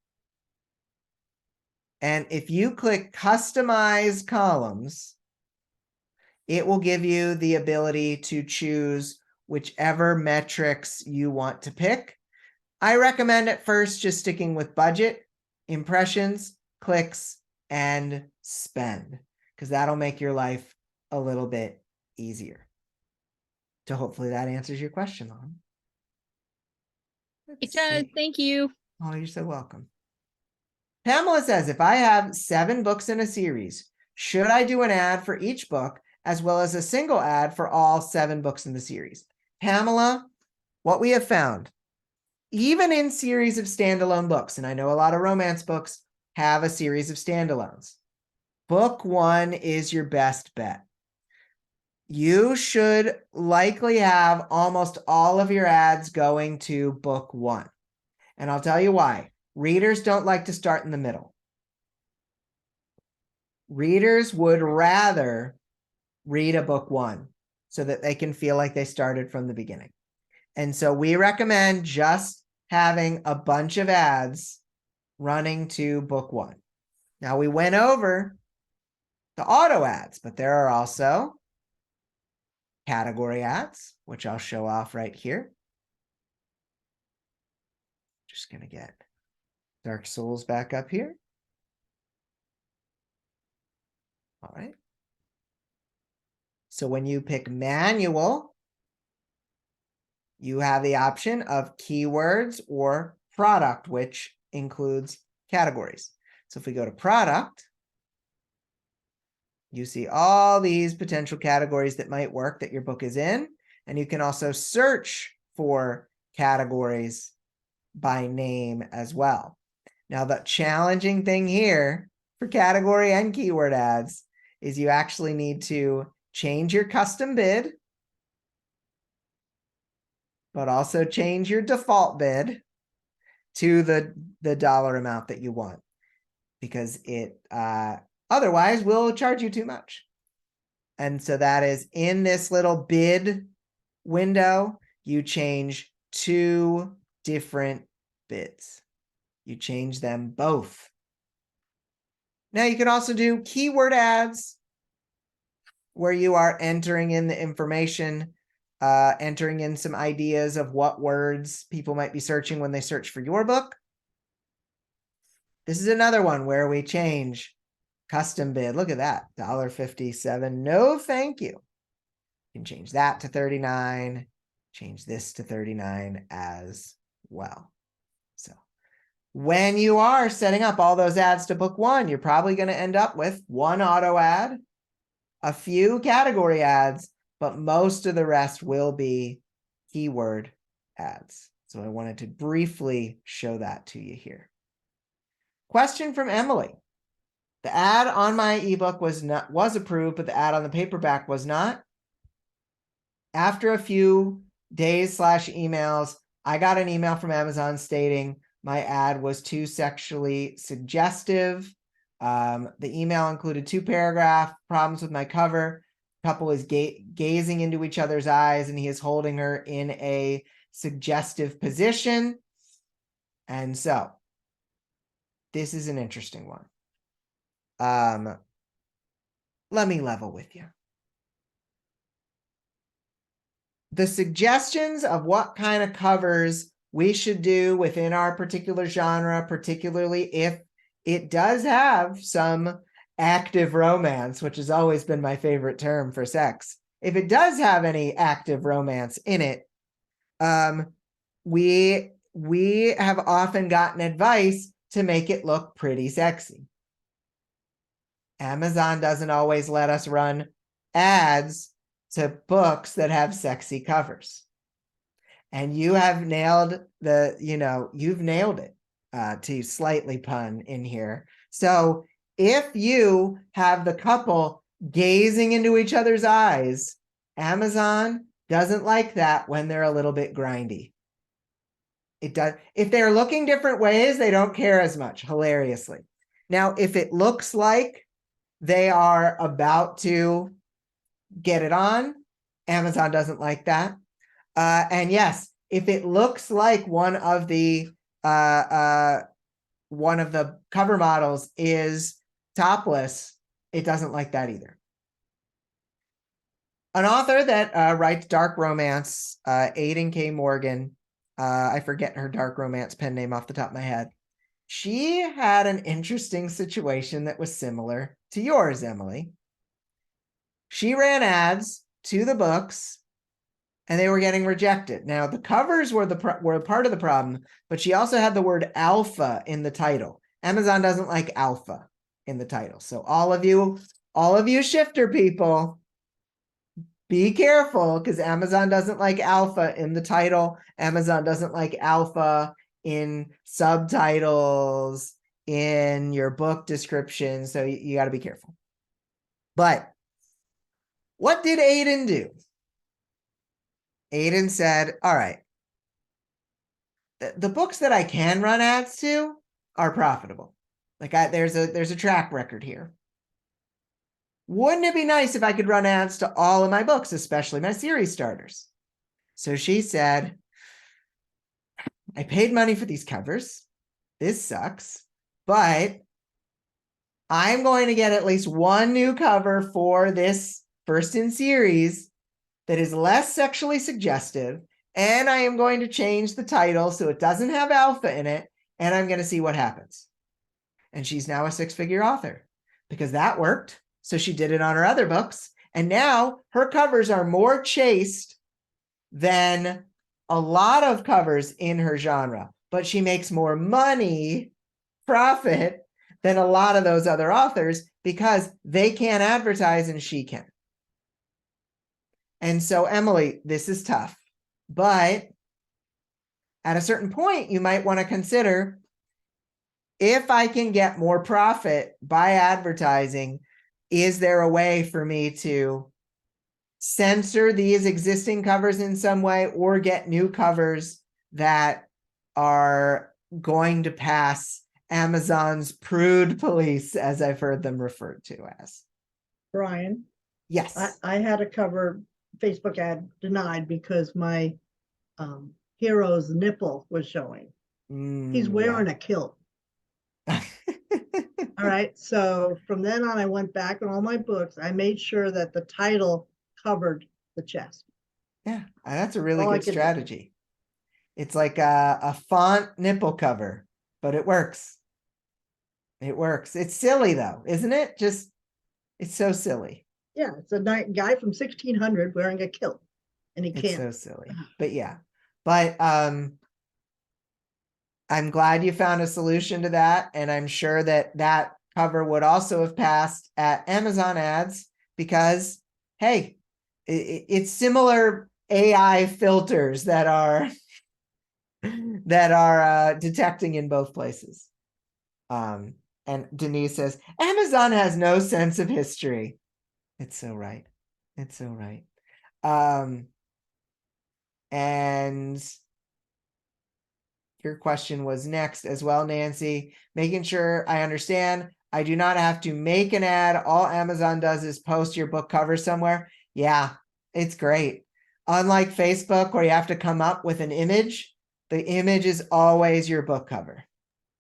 And if you click customize columns, it will give you the ability to choose whichever metrics you want to pick. I recommend at first just sticking with budget, impressions, clicks, and spend, because that'll make your life a little bit easier. So hopefully that answers your question, Mom.
It does. Thank you.
Oh, you're so welcome. Pamela says, if I have 7 books in a series, Should I do an ad for each book as well as a single ad for all 7 books in the series? Pamela, what we have found, even in series of standalone books, and I know a lot of romance books have a series of standalones, book 1 is your best bet. You should likely have almost all of your ads going to book 1. And I'll tell you why. Readers don't like to start in the middle. Readers would rather read a book 1 so that they can feel like they started from the beginning. And so we recommend just having a bunch of ads running to book 1. Now we went over the auto ads, but there are also category ads, which I'll show off right here. Just going to get Dark Souls back up here. All right. So when you pick manual, you have the option of keywords or product, which includes categories. So if we go to product, you see all these potential categories that might work that your book is in. And you can also search for categories by name as well. Now, the challenging thing here for category and keyword ads is you actually need to change your custom bid, but also change your default bid to the dollar amount that you want, because it otherwise will charge you too much. And so that is in this little bid window, you change 2 different bids. You change them both. Now you can also do keyword ads where you are entering in the information, entering in some ideas of what words people might be searching when they search for your book. This is another one where we change custom bid. Look at that, $1.57. No, thank you. You can change that to $39, change this to $39 as well. So when you are setting up all those ads to book 1, you're probably going to end up with 1 auto ad, a few category ads, but most of the rest will be keyword ads. So I wanted to briefly show that to you here. Question from Emily. The ad on my ebook was approved, but the ad on the paperback was not. After a few days / emails, I got an email from Amazon stating my ad was too sexually suggestive. The email included 2 paragraph problems with my cover. The couple is gazing into each other's eyes, and he is holding her in a suggestive position. And so this is an interesting one. Let me level with you. The suggestions of what kind of covers we should do within our particular genre, particularly if it does have some active romance, which has always been my favorite term for sex. If it does have any active romance in it, we have often gotten advice to make it look pretty sexy. Amazon doesn't always let us run ads to books that have sexy covers. And you have nailed you've nailed it, to slightly pun in here. So if you have the couple gazing into each other's eyes, Amazon doesn't like that when they're a little bit grindy. It does. If they're looking different ways, they don't care as much, hilariously. Now, if it looks like they are about to get it on, Amazon doesn't like that. And yes, if it looks like one of the cover models is topless, it doesn't like that either. An author that writes dark romance, Aidan K. Morgan, I forget her dark romance pen name off the top of my head. She had an interesting situation that was similar to yours, Emily. She ran ads to the books, and they were getting rejected. Now, the covers were part of the problem, but she also had the word alpha in the title. Amazon doesn't like alpha in the title. So all of you all of you shifter people, be careful, because Amazon doesn't like alpha in the title. Amazon doesn't like alpha in subtitles, in your book description. So you got to be careful. But what did Aiden do? Aiden said, all right, the books that I can run ads to are profitable. Like there's a track record here. Wouldn't it be nice if I could run ads to all of my books, especially my series starters? So she said, I paid money for these covers. This sucks, but I'm going to get at least one new cover for this first in series that is less sexually suggestive. And I am going to change the title so it doesn't have alpha in it. And I'm going to see what happens. And she's now a 6-figure author because that worked. So she did it on her other books. And now her covers are more chaste than a lot of covers in her genre, but she makes more money, profit, than a lot of those other authors because they can't advertise and she can. And so, Emily, this is tough, but at a certain point, you might want to consider, if I can get more profit by advertising, is there a way for me to censor these existing covers in some way or get new covers that are going to pass Amazon's prude police, as I've heard them referred to as?
Bryan,
Yes.
I had a cover Facebook ad denied because my hero's nipple was showing. He's wearing a kilt. All right. So from then on, I went back on all my books. I made sure that the title covered the chest.
Yeah, that's a really good strategy. It's like a font nipple cover, but it works. It works. It's silly though, isn't it? It's so silly.
Yeah, it's a guy from 1600 wearing a kilt, and he can't.
It's so silly, but yeah. But I'm glad you found a solution to that, and I'm sure that cover would also have passed at Amazon ads because, hey, it's similar AI filters that are detecting in both places. And Denise says, Amazon has no sense of history. It's so right. It's so right. And your question was next as well, Nancy. Making sure I understand. I do not have to make an ad. All Amazon does is post your book cover somewhere. Yeah, it's great. Unlike Facebook, where you have to come up with an image, the image is always your book cover.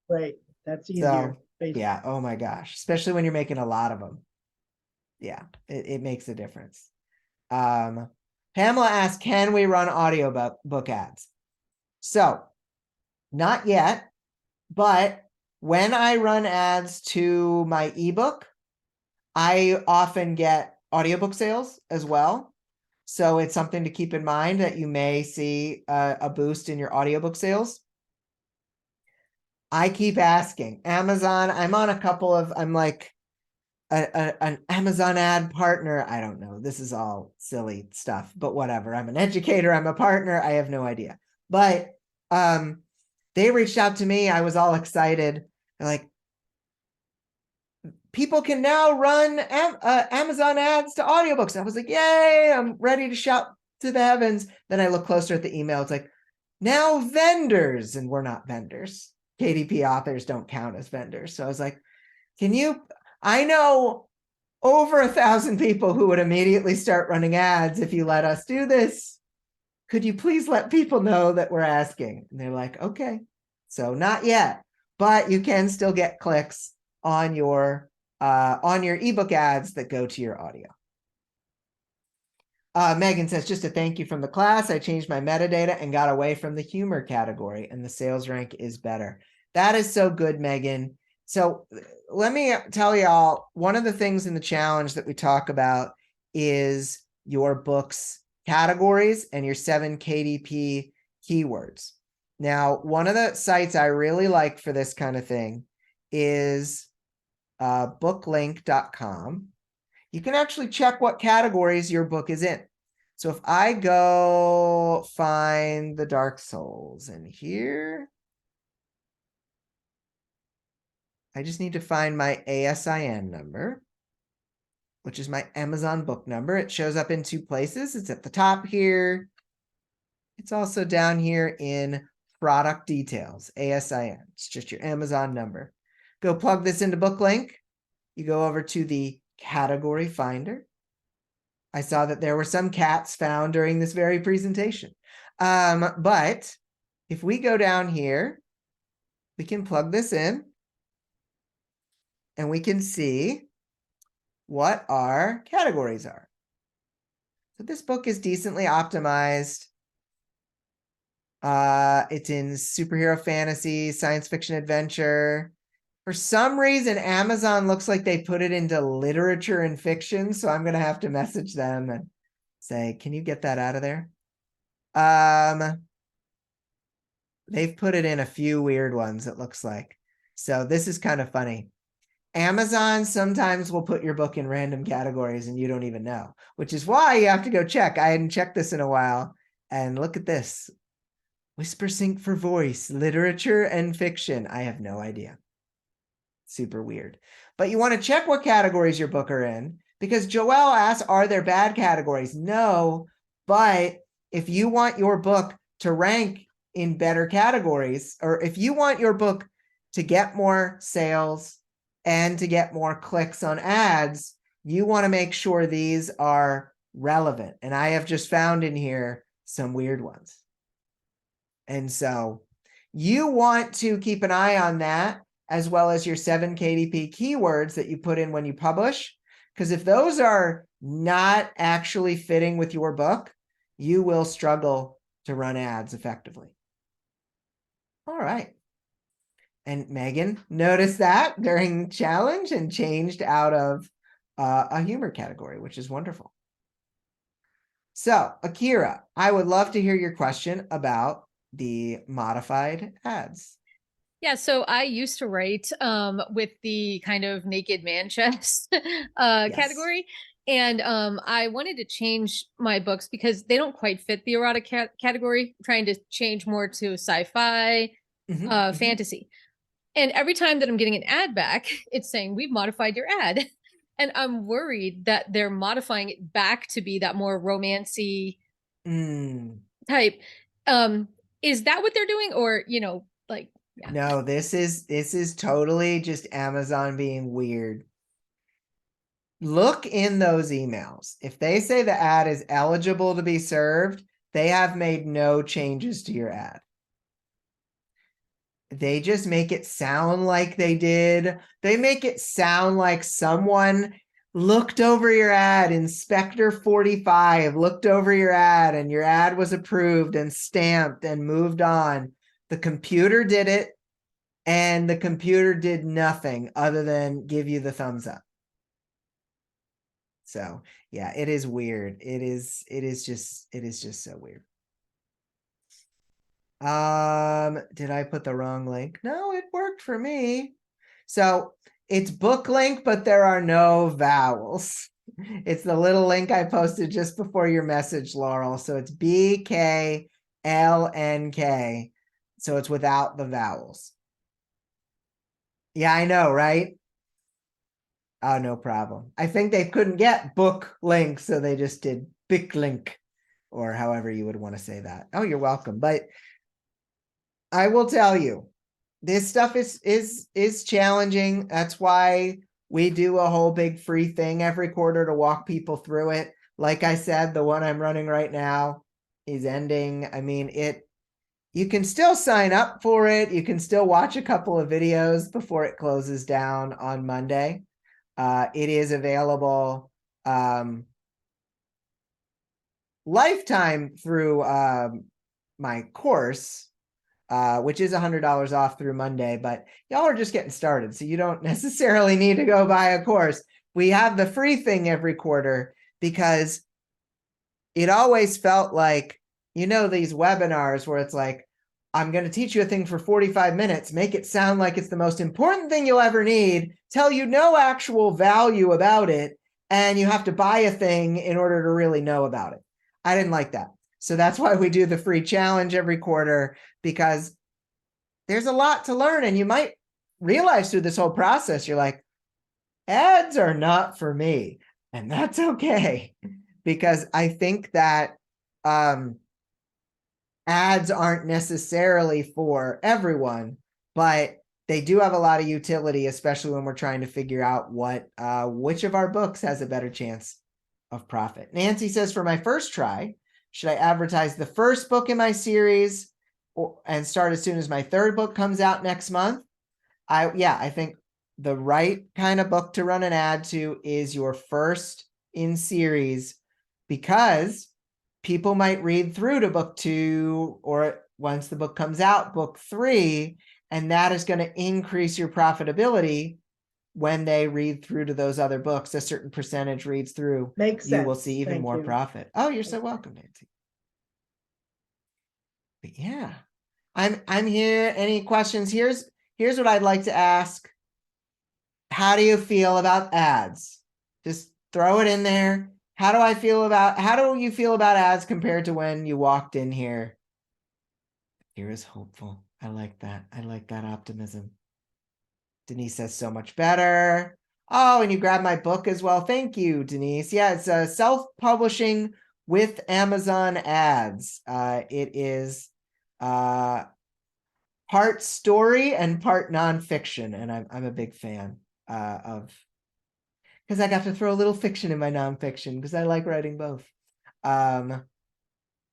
Right. That's easier.
So, yeah. Oh my gosh. Especially when you're making a lot of them. Yeah, it makes a difference. Pamela asked, can we run audio book ads? So, not yet, but when I run ads to my ebook, I often get audiobook sales as well. So it's something to keep in mind that you may see a boost in your audiobook sales. I keep asking Amazon. I'm on a couple of, I'm like an Amazon ad partner. I don't know. This is all silly stuff, but whatever. I'm an educator. I'm a partner. I have no idea. But they reached out to me. I was all excited. They're like, people can now run Amazon ads to audiobooks. I was like, yay, I'm ready to shout to the heavens. Then I look closer at the email. It's like, now vendors, and we're not vendors. KDP authors don't count as vendors. So I was like, I know over 1,000 people who would immediately start running ads if you let us do this. Could you please let people know that we're asking? And they're like, okay. So not yet, but you can still get clicks on your ebook ads that go to your audio. Megan says, just a thank you from the class. I changed my metadata and got away from the humor category, and the sales rank is better. That is so good, Megan. So let me tell y'all, one of the things in the challenge that we talk about is your book's categories and your 7 KDP keywords. Now, one of the sites I really like for this kind of thing is booklink.com. you can actually check what categories your book is in. So if I go find the Dark Souls in here, I just need to find my ASIN number, which is my Amazon book number. It shows up in 2 places. It's at the top here. It's also down here in product details, ASIN. It's just your Amazon number. Go plug this into BookLink. You go over to the category finder. I saw that there were some cats found during this very presentation. But if we go down here, we can plug this in and we can see what our categories are. So this book is decently optimized. It's in superhero fantasy, science fiction adventure. For some reason, Amazon looks like they put it into literature and fiction. So I'm going to have to message them and say, can you get that out of there? They've put it in a few weird ones, it looks like. So this is kind of funny. Amazon sometimes will put your book in random categories and you don't even know, which is why you have to go check. I hadn't checked this in a while. And look at this. Whispersync for voice, literature and fiction. I have no idea. Super weird. But you want to check what categories your book are in, because Joelle asks, are there bad categories? No, but if you want your book to rank in better categories, or if you want your book to get more sales and to get more clicks on ads, you want to make sure these are relevant. And I have just found in here some weird ones. And so you want to keep an eye on that, as well as your 7 KDP keywords that you put in when you publish. Because if those are not actually fitting with your book, you will struggle to run ads effectively. All right. And Megan noticed that during challenge and changed out of a humor category, which is wonderful. So Akira, I would love to hear your question about the modified ads.
Yeah, so I used to write with the kind of naked man chest category. And I wanted to change my books because they don't quite fit the erotic category. I'm trying to change more to sci-fi, fantasy. And every time that I'm getting an ad back, it's saying, we've modified your ad. And I'm worried that they're modifying it back to be that more romancy type. Is that what they're doing? Or, you know, like, yeah.
No, this is totally just Amazon being weird. Look in those emails. If they say the ad is eligible to be served, they have made no changes to your ad. They just make it sound like they did. They make it sound like someone looked over your ad, Inspector 45 looked over your ad, and your ad was approved and stamped and moved on. The computer did it, and the computer did nothing other than give you the thumbs up. So yeah, it is weird. It is just so weird. Did I put the wrong link? No, it worked for me. So it's book link, but there are no vowels. It's the little link I posted just before your message, Laurel. So it's BKLNK. So it's without the vowels. Yeah, I know, right? Oh, no problem. I think they couldn't get book link, so they just did bic link, or however you would want to say that. Oh, you're welcome. But I will tell you, this stuff is challenging. That's why we do a whole big free thing every quarter to walk people through it. Like I said, the one I'm running right now is ending. I mean, you can still sign up for it. You can still watch a couple of videos before it closes down on Monday. It is available lifetime through my course, which is $100 off through Monday, but y'all are just getting started, so you don't necessarily need to go buy a course. We have the free thing every quarter because it always felt like, you know, these webinars where it's like, I'm going to teach you a thing for 45 minutes, make it sound like it's the most important thing you'll ever need, tell you no actual value about it, and you have to buy a thing in order to really know about it. I didn't like that. So that's why we do the free challenge every quarter, because there's a lot to learn. And you might realize through this whole process, you're like, ads are not for me. And that's okay. Because I think that ads aren't necessarily for everyone, but they do have a lot of utility, especially when we're trying to figure out which of our books has a better chance of profit. Nancy says, for my first try, should I advertise the first book in my series and start as soon as my third book comes out next month? I think the right kind of book to run an ad to is your first in series, because people might read through to book 2, or once the book comes out, book 3, and that is going to increase your profitability when they read through to those other books. A certain percentage reads through.
Makes
you will
sense.
see even
Thank
more
you.
profit. Oh, you're so welcome, Nancy. But yeah, I'm here. Any questions? Here's what I'd like to ask. How do you feel about ads? Just throw it in there. How do you feel about ads compared to when you walked in here? Here is hopeful. I like that. I like that optimism. Denise says so much better. Oh, and you grabbed my book as well. Thank you, Denise. Yeah, it's self-publishing with Amazon ads. It is part story and part nonfiction, and I'm a big fan of, because I got to throw a little fiction in my nonfiction because I like writing both.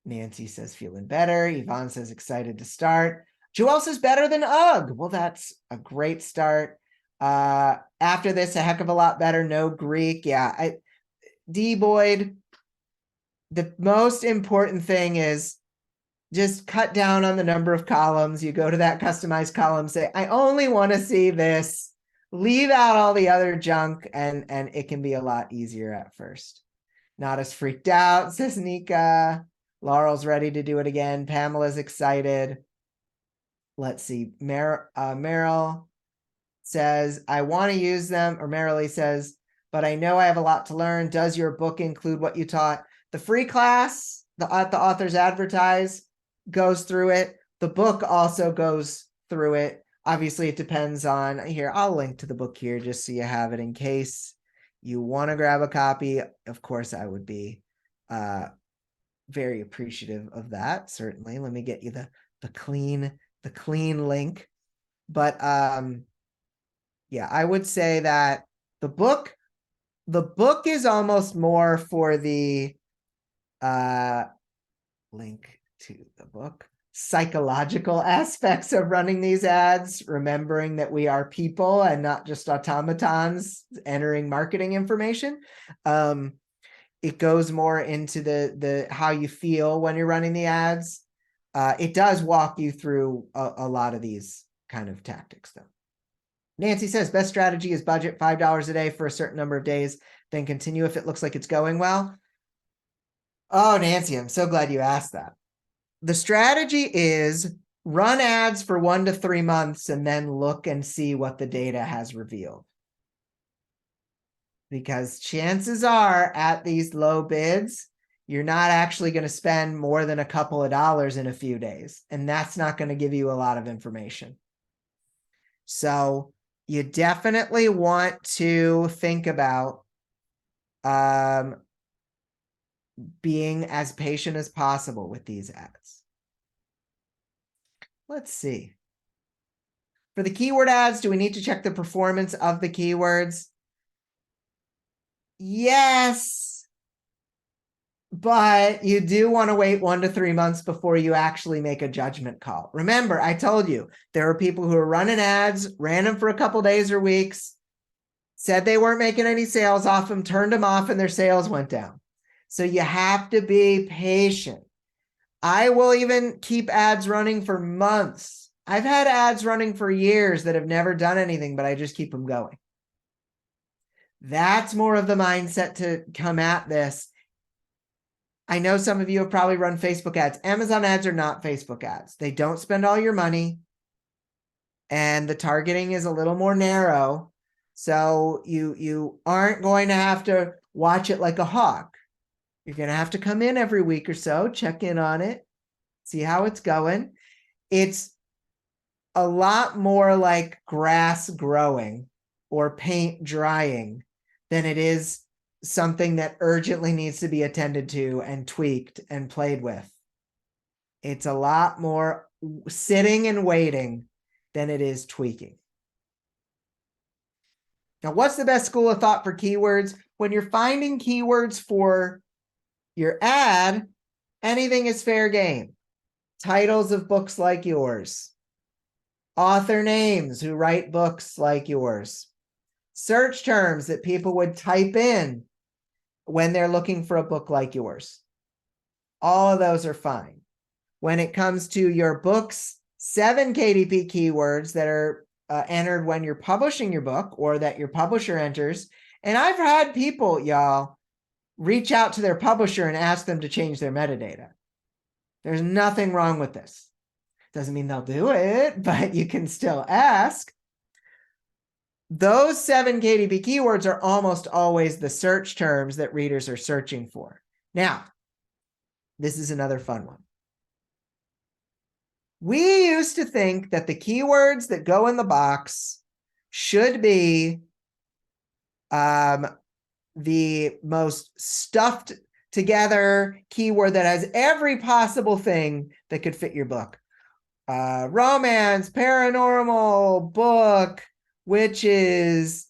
Nancy says feeling better. Yvonne says excited to start. Joelle says better than UGG. Well, that's a great start. After this, a heck of a lot better. No Greek. Yeah. D. Boyd, the most important thing is just cut down on the number of columns. You go to that customized column, say, I only want to see this. Leave out all the other junk, and it can be a lot easier at first. Not as freaked out, says Nika. Laurel's ready to do it again. Pamela's excited. Let's see. Meryl says, I want to use them, or Marilee says, but I know I have a lot to learn. Does your book include what you taught? The free class, the authors advertise, goes through it. The book also goes through it. Obviously, it depends on, here, I'll link to the book here just so you have it in case you want to grab a copy. Of course, I would be very appreciative of that. Certainly. Let me get you the clean link. But yeah, I would say that the book is almost more for the link to the book, psychological aspects of running these ads, remembering that we are people and not just automatons entering marketing information. It goes more into the how you feel when you're running the ads. It does walk you through a lot of these kind of tactics, though. Nancy says best strategy is budget $5 a day for a certain number of days, then continue if it looks like it's going well. Oh, Nancy, I'm so glad you asked that. The strategy is run ads for 1 to 3 months and then look and see what the data has revealed. Because chances are at these low bids, you're not actually going to spend more than a couple of dollars in a few days. And that's not going to give you a lot of information. So you definitely want to think about being as patient as possible with these ads. Let's see. For the keyword ads, do we need to check the performance of the keywords? Yes, but you do want to wait 1 to 3 months before you actually make a judgment call. Remember, I told you, there are people who are running ads, ran them for a couple days or weeks, said they weren't making any sales off them, turned them off, and their sales went down. So you have to be patient. I will even keep ads running for months. I've had ads running for years that have never done anything, but I just keep them going. That's more of the mindset to come at this. I know some of you have probably run Facebook ads. Amazon ads are not Facebook ads. They don't spend all your money, and the targeting is a little more narrow. So you aren't going to have to watch it like a hawk. You're going to have to come in every week or so, check in on it, see how it's going. It's a lot more like grass growing or paint drying than it is something that urgently needs to be attended to and tweaked and played with. It's a lot more sitting and waiting than it is tweaking. Now, what's the best school of thought for keywords? When you're finding keywords for your ad, anything is fair game. Titles of books like yours. Author names who write books like yours. Search terms that people would type in when they're looking for a book like yours. All of those are fine. When it comes to your book's 7 KDP keywords that are entered when you're publishing your book or that your publisher enters, and I've had people, y'all, reach out to their publisher and ask them to change their metadata. There's nothing wrong with this. Doesn't mean they'll do it, but you can still ask. Those 7 KDP keywords are almost always the search terms that readers are searching for. Now, this is another fun one. We used to think that the keywords that go in the box should be the most stuffed together keyword that has every possible thing that could fit your book. Romance, paranormal, book, witches,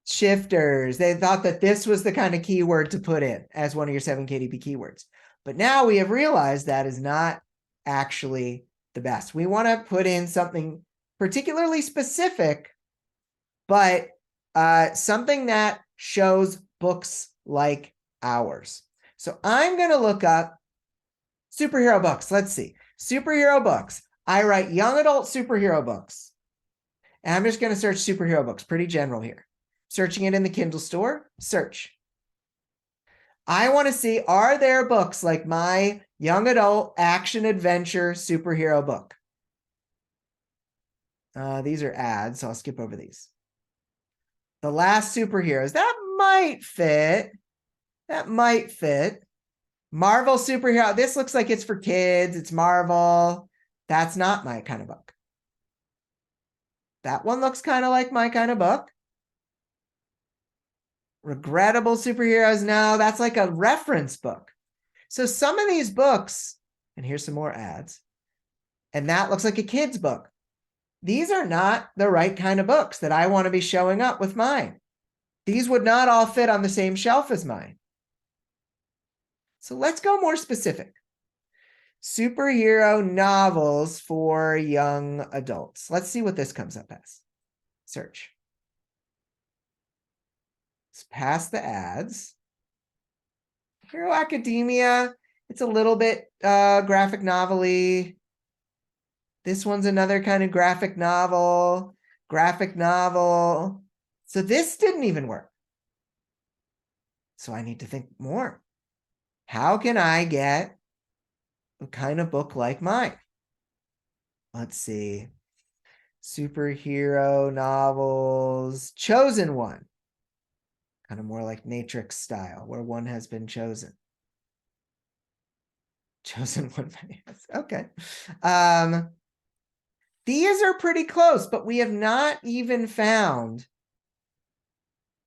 shifters. They thought that this was the kind of keyword to put in as one of your 7 KDP keywords. But now we have realized that is not actually the best. We want to put in something particularly specific, but something that shows books like ours. So I'm going to look up superhero books. Let's see. Superhero books. I write young adult superhero books. And I'm just going to search superhero books. Pretty general here. Searching it in the Kindle store. Search. I want to see, are there books like my young adult action adventure superhero book? These are ads, so I'll skip over these. The Last Superheroes. That might fit. That might fit. Marvel superhero. This looks like it's for kids. It's Marvel. That's not my kind of book. That one looks kind of like my kind of book. Regrettable superheroes. No, that's like a reference book. So some of these books, and here's some more ads, and that looks like a kid's book. These are not the right kind of books that I want to be showing up with mine. These would not all fit on the same shelf as mine. So let's go more specific. Superhero novels for young adults. Let's see what this comes up as. Search. Let's pass the ads. Hero Academia. It's a little bit graphic novel-y. This one's another kind of graphic novel. Graphic novel. So this didn't even work. So I need to think more. How can I get a kind of book like mine? Let's see. Superhero novels. Chosen one. Kind of more like Matrix style, where one has been chosen. Chosen one. Okay. These are pretty close, but we have not even found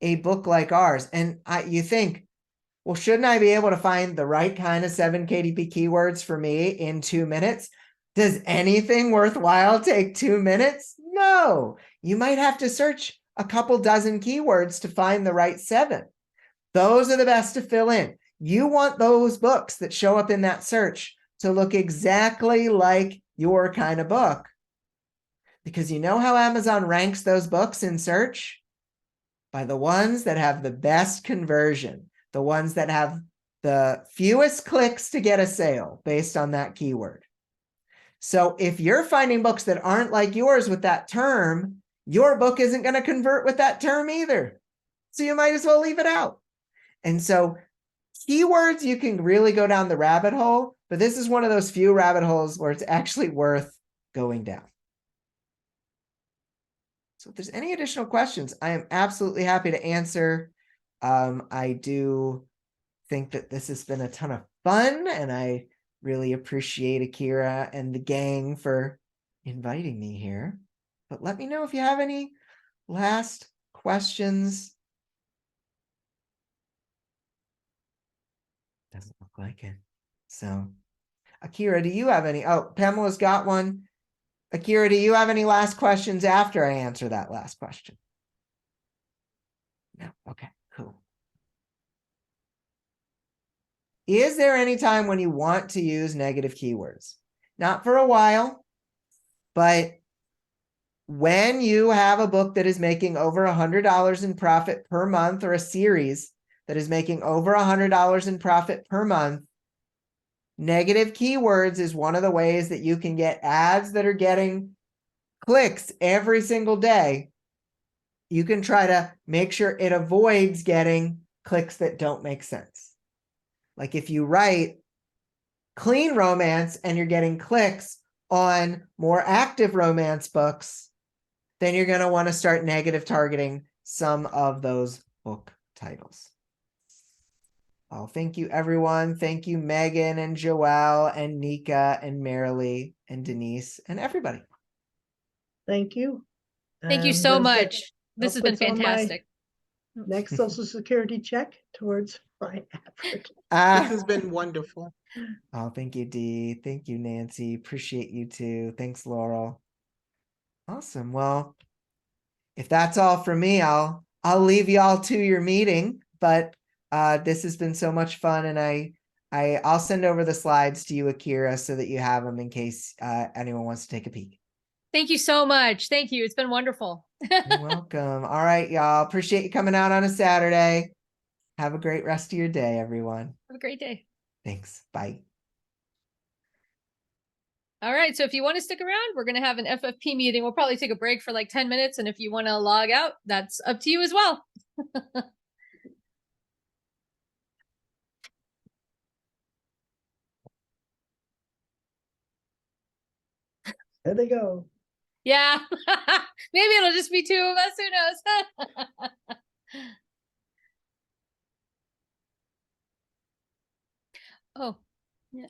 a book like ours. And you think, well, shouldn't I be able to find the right kind of 7 KDP keywords for me in 2 minutes? Does anything worthwhile take 2 minutes? No. You might have to search a couple dozen keywords to find the right 7. Those are the best to fill in. You want those books that show up in that search to look exactly like your kind of book. Because you know how Amazon ranks those books in search? By the ones that have the best conversion, the ones that have the fewest clicks to get a sale based on that keyword. So if you're finding books that aren't like yours with that term, your book isn't going to convert with that term either. So you might as well leave it out. And so keywords, you can really go down the rabbit hole, but this is one of those few rabbit holes where it's actually worth going down. So if there's any additional questions, I am absolutely happy to answer. I do think that this has been a ton of fun, and I really appreciate Akira and the gang for inviting me here. But let me know if you have any last questions. Doesn't look like it. So, Akira, do you have any? Oh, Pamela's got one. Akira, do you have any last questions after I answer that last question? No. Okay, cool. Is there any time when you want to use negative keywords? Not for a while, but when you have a book that is making over $100 in profit per month, or a series that is making over $100 in profit per month, negative keywords is one of the ways that you can get ads that are getting clicks every single day. You can try to make sure it avoids getting clicks that don't make sense. Like if you write clean romance and you're getting clicks on more active romance books, then you're going to want to start negative targeting some of those book titles. Oh, thank you, everyone. Thank you, Megan and Joelle and Nika and Marilee and Denise and everybody.
Thank you.
Thank you
I'm
so
gonna
much. This has
I'll
been
put some of my
fantastic.
next Social Security check towards my effort.
This has been wonderful.
Oh, thank you, Dee. Thank you, Nancy. Appreciate you too. Thanks, Laurel. Awesome. Well, if that's all from me, I'll leave y'all to your meeting. But this has been so much fun, and I'll send over the slides to you, Akira, so that you have them in case anyone wants to take a peek.
Thank you so much. Thank you. It's been wonderful.
You're welcome. All right, y'all. Appreciate you coming out on a Saturday. Have a great rest of your day, everyone.
Have a great day.
Thanks. Bye.
All right. So if you want to stick around, we're going to have an FFP meeting. We'll probably take a break for like 10 minutes. And if you want to log out, that's up to you as well.
There they go.
Yeah. Maybe it'll just be two of us. Who knows? Oh, yeah.